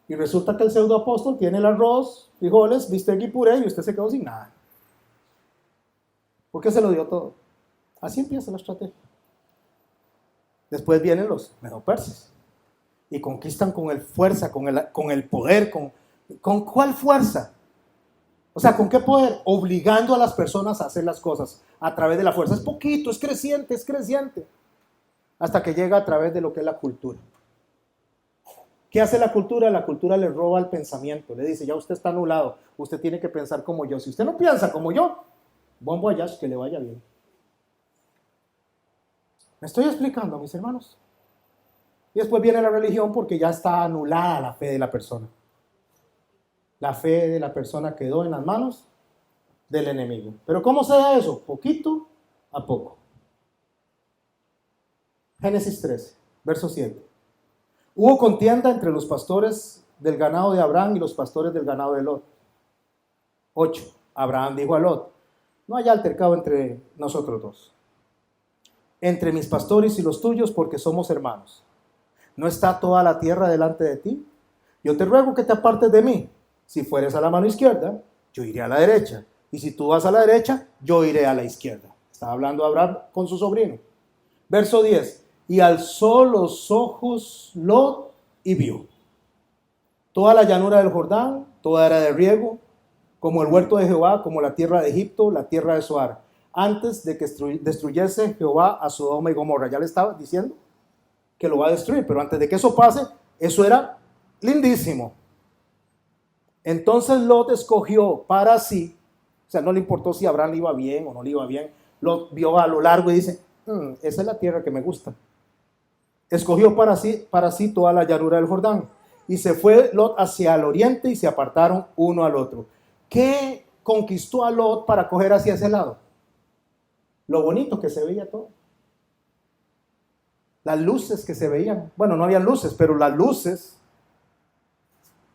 Y resulta que el pseudo apóstol tiene el arroz, frijoles, bistec y puré y usted se quedó sin nada. ¿Por qué se lo dio todo? Así empieza la estrategia. Después vienen los medo-persas y conquistan con el fuerza, con el poder. ¿Con cuál fuerza? O sea, ¿con qué poder? Obligando a las personas a hacer las cosas a través de la fuerza. Es poquito, es creciente, hasta que llega a través de lo que es la cultura. ¿Qué hace la cultura? La cultura le roba el pensamiento. Le dice, ya usted está anulado, usted tiene que pensar como yo. Si usted no piensa como yo, bon voyage, que le vaya bien. ¿Me estoy explicando, mis hermanos? Y después viene la religión porque ya está anulada la fe de la persona. La fe de la persona quedó en las manos del enemigo. ¿Pero cómo se da eso? Poquito a poco. Génesis 13, verso 7. Hubo contienda entre los pastores del ganado de Abraham y los pastores del ganado de Lot. 8. Abraham dijo a Lot, no haya altercado entre nosotros dos, entre mis pastores y los tuyos, porque somos hermanos. ¿No está toda la tierra delante de ti? Yo te ruego que te apartes de mí. Si fueres a la mano izquierda, yo iré a la derecha. Y si tú vas a la derecha, yo iré a la izquierda. Estaba hablando Abraham con su sobrino. Verso 10. Y alzó los ojos Lot y vio. Toda la llanura del Jordán, toda era de riego, como el huerto de Jehová, como la tierra de Egipto, la tierra de Zoar. Antes de que destruyese Jehová a Sodoma y Gomorra. Ya le estaba diciendo que lo va a destruir, pero antes de que eso pase, eso era lindísimo. Entonces Lot escogió para sí, o sea, no le importó si a Abraham le iba bien o no le iba bien. Lot vio a lo largo y dice, esa es la tierra que me gusta. Escogió para sí toda la llanura del Jordán. Y se fue Lot hacia el oriente y se apartaron uno al otro. ¿Qué conquistó a Lot para coger hacia ese lado? Lo bonito que se veía todo. Las luces que se veían. Bueno, no había luces, pero las luces,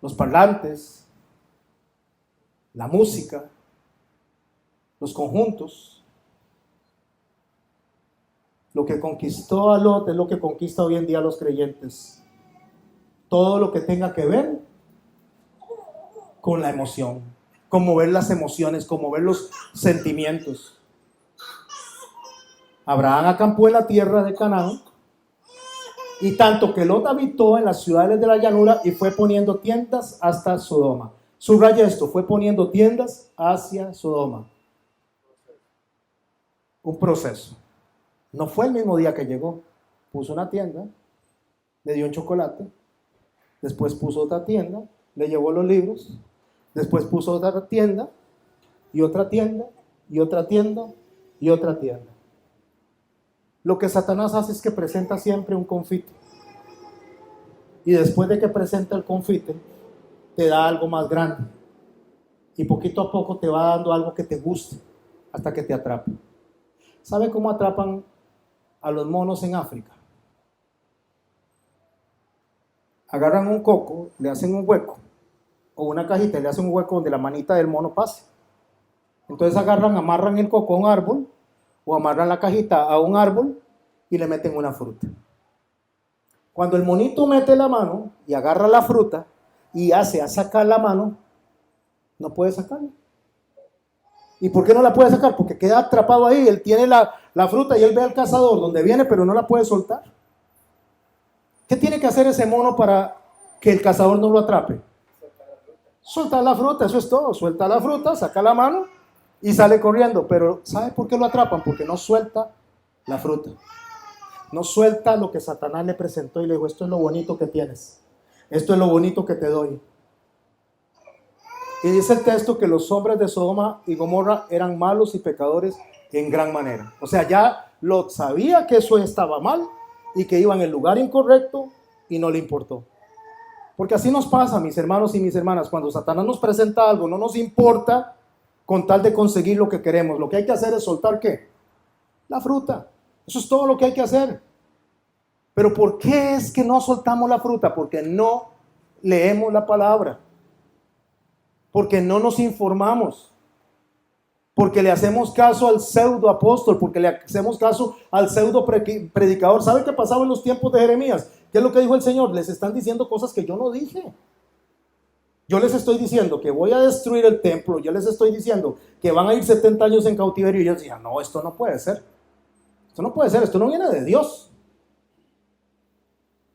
los parlantes, la música, los conjuntos. Lo que conquistó a Lot es lo que conquista hoy en día a los creyentes. Todo lo que tenga que ver con la emoción, conmover las emociones, conmover los sentimientos. Abraham acampó en la tierra de Canaán, y tanto que Lot habitó en las ciudades de la llanura y fue poniendo tiendas hasta Sodoma. Subraya esto, fue poniendo tiendas hacia Sodoma. Un proceso. No fue el mismo día que llegó. Puso una tienda, le dio un chocolate, después puso otra tienda, le llevó los libros, después puso otra tienda, y otra tienda, y otra tienda, y otra tienda. Lo que Satanás hace es que presenta siempre un confite. Y después de que presenta el confite, te da algo más grande. Y poquito a poco te va dando algo que te guste, hasta que te atrape. ¿Sabe cómo atrapan a los monos en África? Agarran un coco, le hacen un hueco, o una cajita, le hacen un hueco donde la manita del mono pase. Entonces amarran el coco a un árbol, o amarran la cajita a un árbol y le meten una fruta. Cuando el monito mete la mano y agarra la fruta y hace a sacar la mano, no puede sacarla. ¿Y por qué no la puede sacar? Porque queda atrapado ahí. Él tiene la fruta y él ve al cazador donde viene, pero no la puede soltar. ¿Qué tiene que hacer ese mono para que el cazador no lo atrape? Soltar la fruta, eso es todo. Suelta la fruta, saca la mano y sale corriendo. Pero ¿sabe por qué lo atrapan? Porque no suelta la fruta. No suelta lo que Satanás le presentó y le dijo, esto es lo bonito que tienes. Esto es lo bonito que te doy. Y dice el texto que los hombres de Sodoma y Gomorra eran malos y pecadores en gran manera. O sea, ya Lot sabía que eso estaba mal y que iba en el lugar incorrecto y no le importó. Porque así nos pasa, mis hermanos y mis hermanas, cuando Satanás nos presenta algo, no nos importa con tal de conseguir lo que queremos. Lo que hay que hacer es soltar ¿qué? La fruta. Eso es todo lo que hay que hacer. Pero ¿por qué es que no soltamos la fruta? Porque no leemos la palabra. Porque no nos informamos. Porque le hacemos caso al pseudo apóstol. Porque le hacemos caso al pseudo predicador. ¿Sabe qué pasaba en los tiempos de Jeremías? ¿Qué es lo que dijo el Señor? Les están diciendo cosas que yo no dije. Yo les estoy diciendo que voy a destruir el templo. Yo les estoy diciendo que van a ir 70 años en cautiverio. Y ellos decían, no, esto no puede ser. Esto no puede ser, esto no viene de Dios.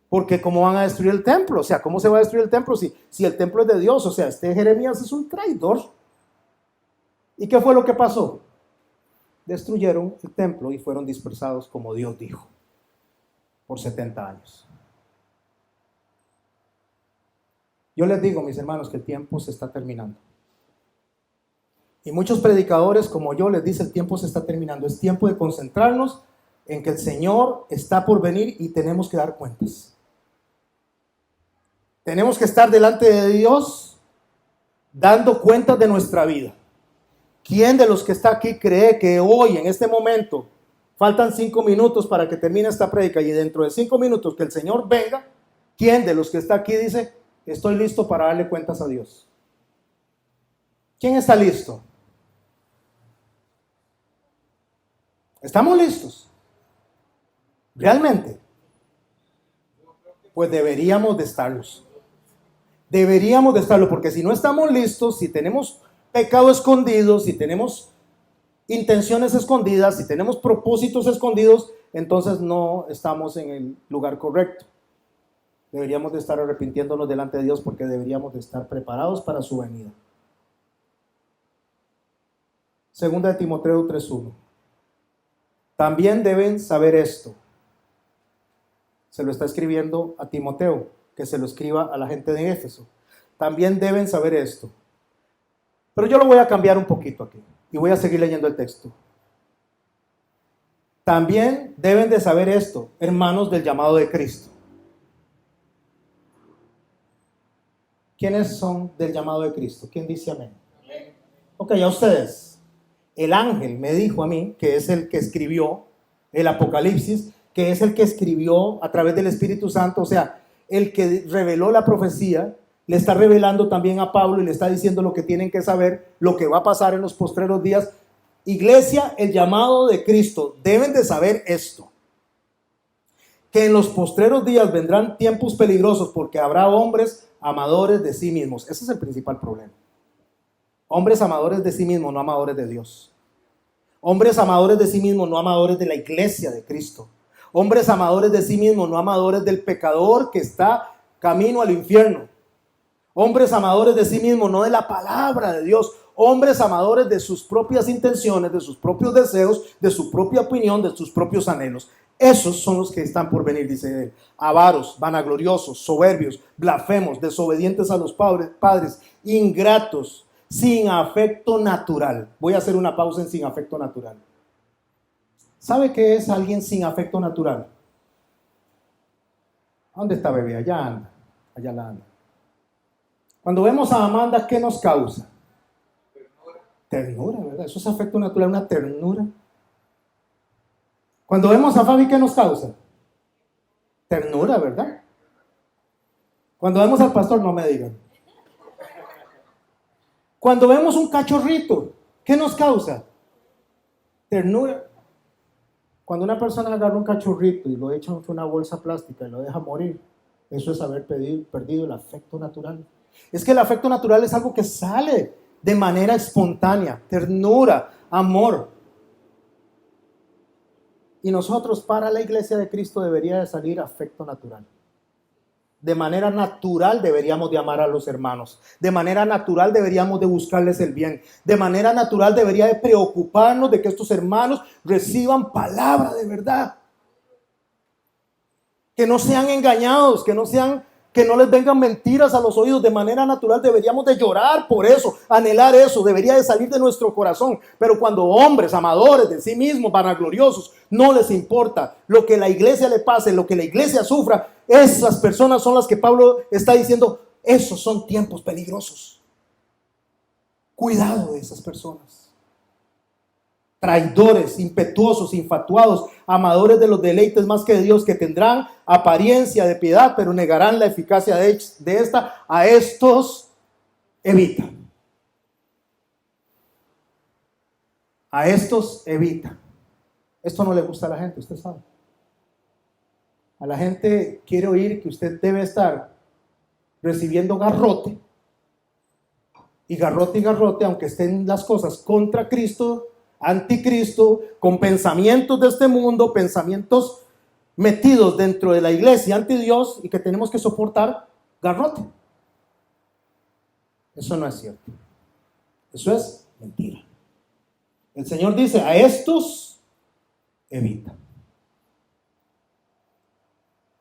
Porque ¿cómo van a destruir el templo? O sea, ¿cómo se va a destruir el templo si el templo es de Dios? O sea, este Jeremías es un traidor. ¿Y qué fue lo que pasó? Destruyeron el templo y fueron dispersados como Dios dijo, por 70 años. Yo les digo, mis hermanos, que el tiempo se está terminando. Y muchos predicadores como yo les dicen, el tiempo se está terminando. Es tiempo de concentrarnos en que el Señor está por venir y tenemos que dar cuentas. Tenemos que estar delante de Dios dando cuentas de nuestra vida. ¿Quién de los que está aquí cree que hoy, en este momento, faltan 5 minutos para que termine esta prédica y dentro de 5 minutos que el Señor venga? ¿Quién de los que está aquí dice, estoy listo para darle cuentas a Dios? ¿Quién está listo? ¿Estamos listos? ¿Realmente? Pues deberíamos de estarlos. Deberíamos de estarlo, porque si no estamos listos, si tenemos pecado escondido, si tenemos intenciones escondidas, si tenemos propósitos escondidos, entonces no estamos en el lugar correcto. Deberíamos de estar arrepintiéndonos delante de Dios porque deberíamos de estar preparados para su venida. Segunda de Timoteo 3:1. También deben saber esto. Se lo está escribiendo a Timoteo, que se lo escriba a la gente de Éfeso. También deben saber esto. Pero yo lo voy a cambiar un poquito aquí y voy a seguir leyendo el texto. También deben de saber esto, hermanos del llamado de Cristo. ¿Quiénes son del llamado de Cristo? ¿Quién dice amén? Amén. Ok, a ustedes. El ángel me dijo a mí, que es el que escribió el Apocalipsis, que es el que escribió a través del Espíritu Santo, o sea, el que reveló la profecía, le está revelando también a Pablo y le está diciendo lo que tienen que saber, lo que va a pasar en los postreros días. Iglesia, el llamado de Cristo, deben de saber esto, que en los postreros días vendrán tiempos peligrosos porque habrá hombres amadores de sí mismos. Ese es el principal problema. Hombres amadores de sí mismos, no amadores de Dios. Hombres amadores de sí mismos, no amadores de la iglesia de Cristo. Hombres amadores de sí mismos, no amadores del pecador que está camino al infierno. Hombres amadores de sí mismos, no de la palabra de Dios. Hombres amadores de sus propias intenciones, de sus propios deseos, de su propia opinión, de sus propios anhelos. Esos son los que están por venir, dice él. Avaros, vanagloriosos, soberbios, blasfemos, desobedientes a los padres, ingratos, sin afecto natural. Voy a hacer una pausa en sin afecto natural. ¿Sabe qué es alguien sin afecto natural? ¿Dónde está bebé? Allá anda. Allá la anda. Cuando vemos a Amanda, ¿qué nos causa? Ternura, ¿verdad? Eso es afecto natural, una ternura. Cuando vemos a Fabi, ¿qué nos causa? Ternura, ¿verdad? Cuando vemos al pastor, no me digan. Cuando vemos un cachorrito, ¿qué nos causa? Ternura. Cuando una persona agarra un cachorrito y lo echa en una bolsa plástica y lo deja morir, eso es haber perdido el afecto natural. Es que el afecto natural es algo que sale de manera espontánea, ternura, amor. Y nosotros, para la iglesia de Cristo, debería de salir afecto natural. De manera natural deberíamos de amar a los hermanos. De manera natural deberíamos de buscarles el bien. De manera natural debería de preocuparnos de que estos hermanos reciban palabra de verdad. Que no sean engañados, que no les vengan mentiras a los oídos. De manera natural deberíamos de llorar por eso, anhelar eso, debería de salir de nuestro corazón. Pero cuando hombres amadores de sí mismos, vanagloriosos, no les importa lo que la iglesia le pase, lo que la iglesia sufra, esas personas son las que Pablo está diciendo, esos son tiempos peligrosos. Cuidado de esas personas. Traidores, impetuosos, infatuados, amadores de los deleites más que de Dios, que tendrán apariencia de piedad, pero negarán la eficacia de esta. A estos evita. A estos evita. Esto no le gusta a la gente, usted sabe. A la gente quiere oír que usted debe estar recibiendo garrote, y garrote, aunque estén las cosas contra Cristo, anticristo, con pensamientos de este mundo, pensamientos metidos dentro de la iglesia anti Dios, y que tenemos que soportar garrote. Eso no es cierto. Eso es mentira. El Señor dice, a estos evita.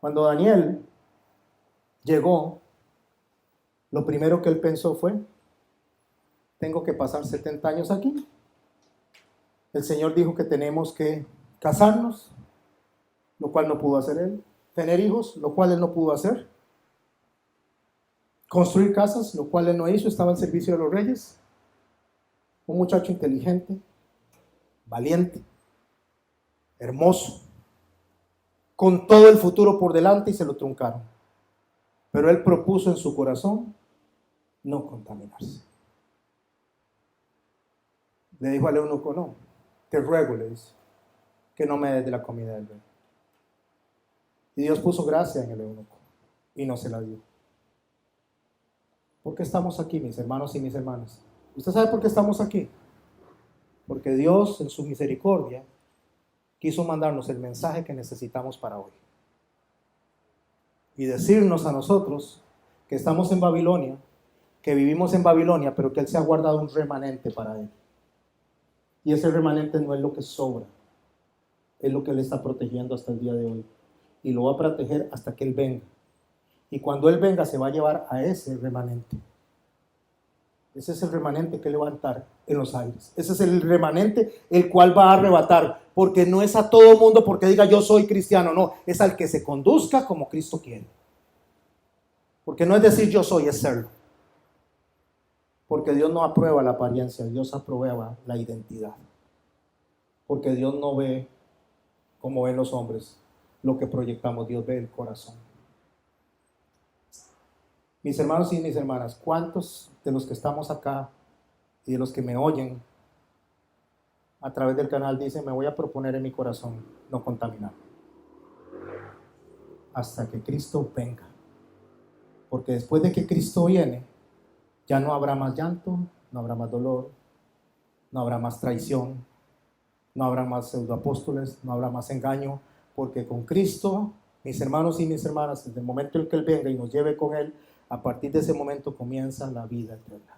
Cuando Daniel llegó, lo primero que él pensó fue, tengo que pasar 70 años aquí. El Señor dijo que tenemos que casarnos, lo cual no pudo hacer él. Tener hijos, lo cual él no pudo hacer. Construir casas, lo cual él no hizo, estaba al servicio de los reyes. Un muchacho inteligente, valiente, hermoso, con todo el futuro por delante, y se lo truncaron. Pero él propuso en su corazón no contaminarse. Le dijo al eunuco, no, te ruego, le dice, que no me des de la comida del rey. Y Dios puso gracia en el eunuco y no se la dio. ¿Por qué estamos aquí, mis hermanos y mis hermanas? ¿Usted sabe por qué estamos aquí? Porque Dios, en su misericordia, quiso mandarnos el mensaje que necesitamos para hoy. Y decirnos a nosotros que estamos en Babilonia, que vivimos en Babilonia, pero que Él se ha guardado un remanente para Él. Y ese remanente no es lo que sobra, es lo que Él está protegiendo hasta el día de hoy. Y lo va a proteger hasta que Él venga. Y cuando Él venga se va a llevar a ese remanente. Ese es el remanente que levantar en los aires. Ese es el remanente el cual va a arrebatar. Porque no es a todo mundo porque diga yo soy cristiano. No, es al que se conduzca como Cristo quiere. Porque no es decir yo soy, es serlo. Porque Dios no aprueba la apariencia, Dios aprueba la identidad. Porque Dios no ve como ven los hombres lo que proyectamos, Dios ve el corazón. Mis hermanos y mis hermanas, ¿cuántos de los que estamos acá y de los que me oyen a través del canal dicen, me voy a proponer en mi corazón no contaminar? hasta que Cristo venga. Porque después de que Cristo viene, ya no habrá más llanto, no habrá más dolor, no habrá más traición, no habrá más pseudoapóstoles, no habrá más engaño, porque con Cristo, mis hermanos y mis hermanas, desde el momento en que Él venga y nos lleve con Él, a partir de ese momento comienza la vida eterna.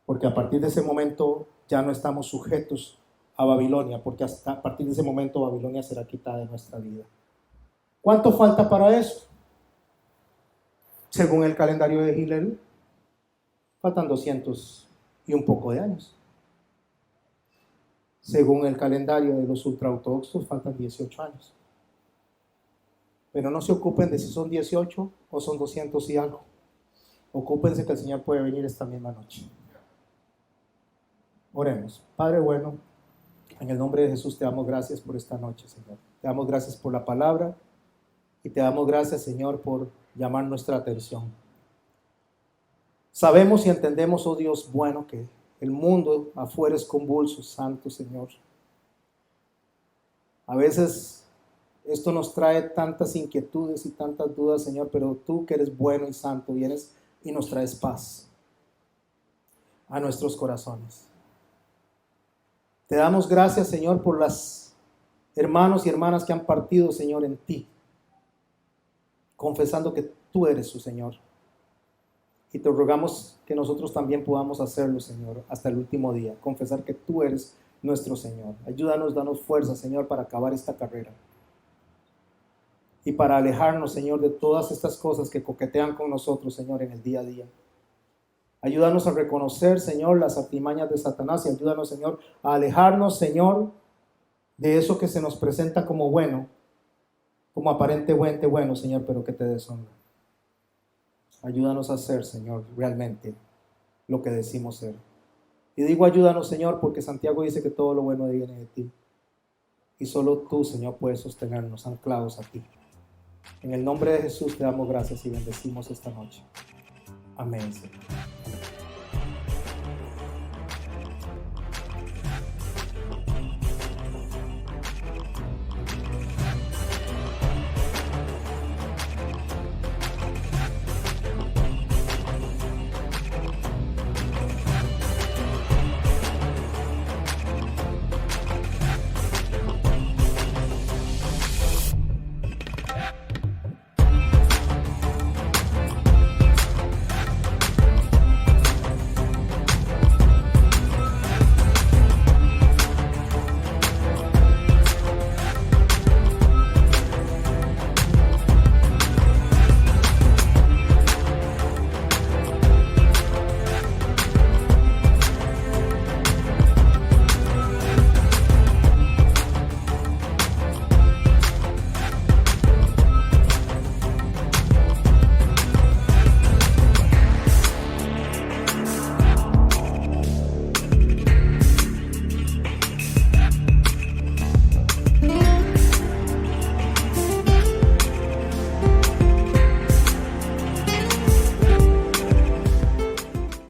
Porque a partir de ese momento ya no estamos sujetos a Babilonia, porque hasta a partir de ese momento Babilonia será quitada de nuestra vida. ¿Cuánto falta para eso? Según el calendario de Hillel, faltan 200 y un poco de años. Según el calendario de los ultraortodoxos, faltan 18 años. Pero no se ocupen de si son 18 o son 200 y algo. Ocúpense que el Señor puede venir esta misma noche. Oremos. Padre bueno, en el nombre de Jesús te damos gracias por esta noche, Señor. Te damos gracias por la palabra y te damos gracias, Señor, por llamar nuestra atención. Sabemos y entendemos, oh Dios bueno, que el mundo afuera es convulso, santo Señor. A veces esto nos trae tantas inquietudes y tantas dudas, Señor, pero tú que eres bueno y santo vienes y nos traes paz a nuestros corazones. Te damos gracias, Señor, por las hermanos y hermanas que han partido, Señor, en ti, confesando que tú eres su Señor. Y te rogamos que nosotros también podamos hacerlo, Señor, hasta el último día, confesar que tú eres nuestro Señor. Ayúdanos, danos fuerza, Señor, para acabar esta carrera. Y para alejarnos, Señor, de todas estas cosas que coquetean con nosotros, Señor, en el día a día. Ayúdanos a reconocer, Señor, las artimañas de Satanás y ayúdanos, Señor, a alejarnos, Señor, de eso que se nos presenta como bueno, como aparentemente bueno, Señor, pero que te deshonra. Ayúdanos a hacer, Señor, realmente lo que decimos ser. Y digo ayúdanos, Señor, porque Santiago dice que todo lo bueno viene de ti. Y solo tú, Señor, puedes sostenernos anclados a ti. En el nombre de Jesús te damos gracias y bendecimos esta noche. Amén, Señor.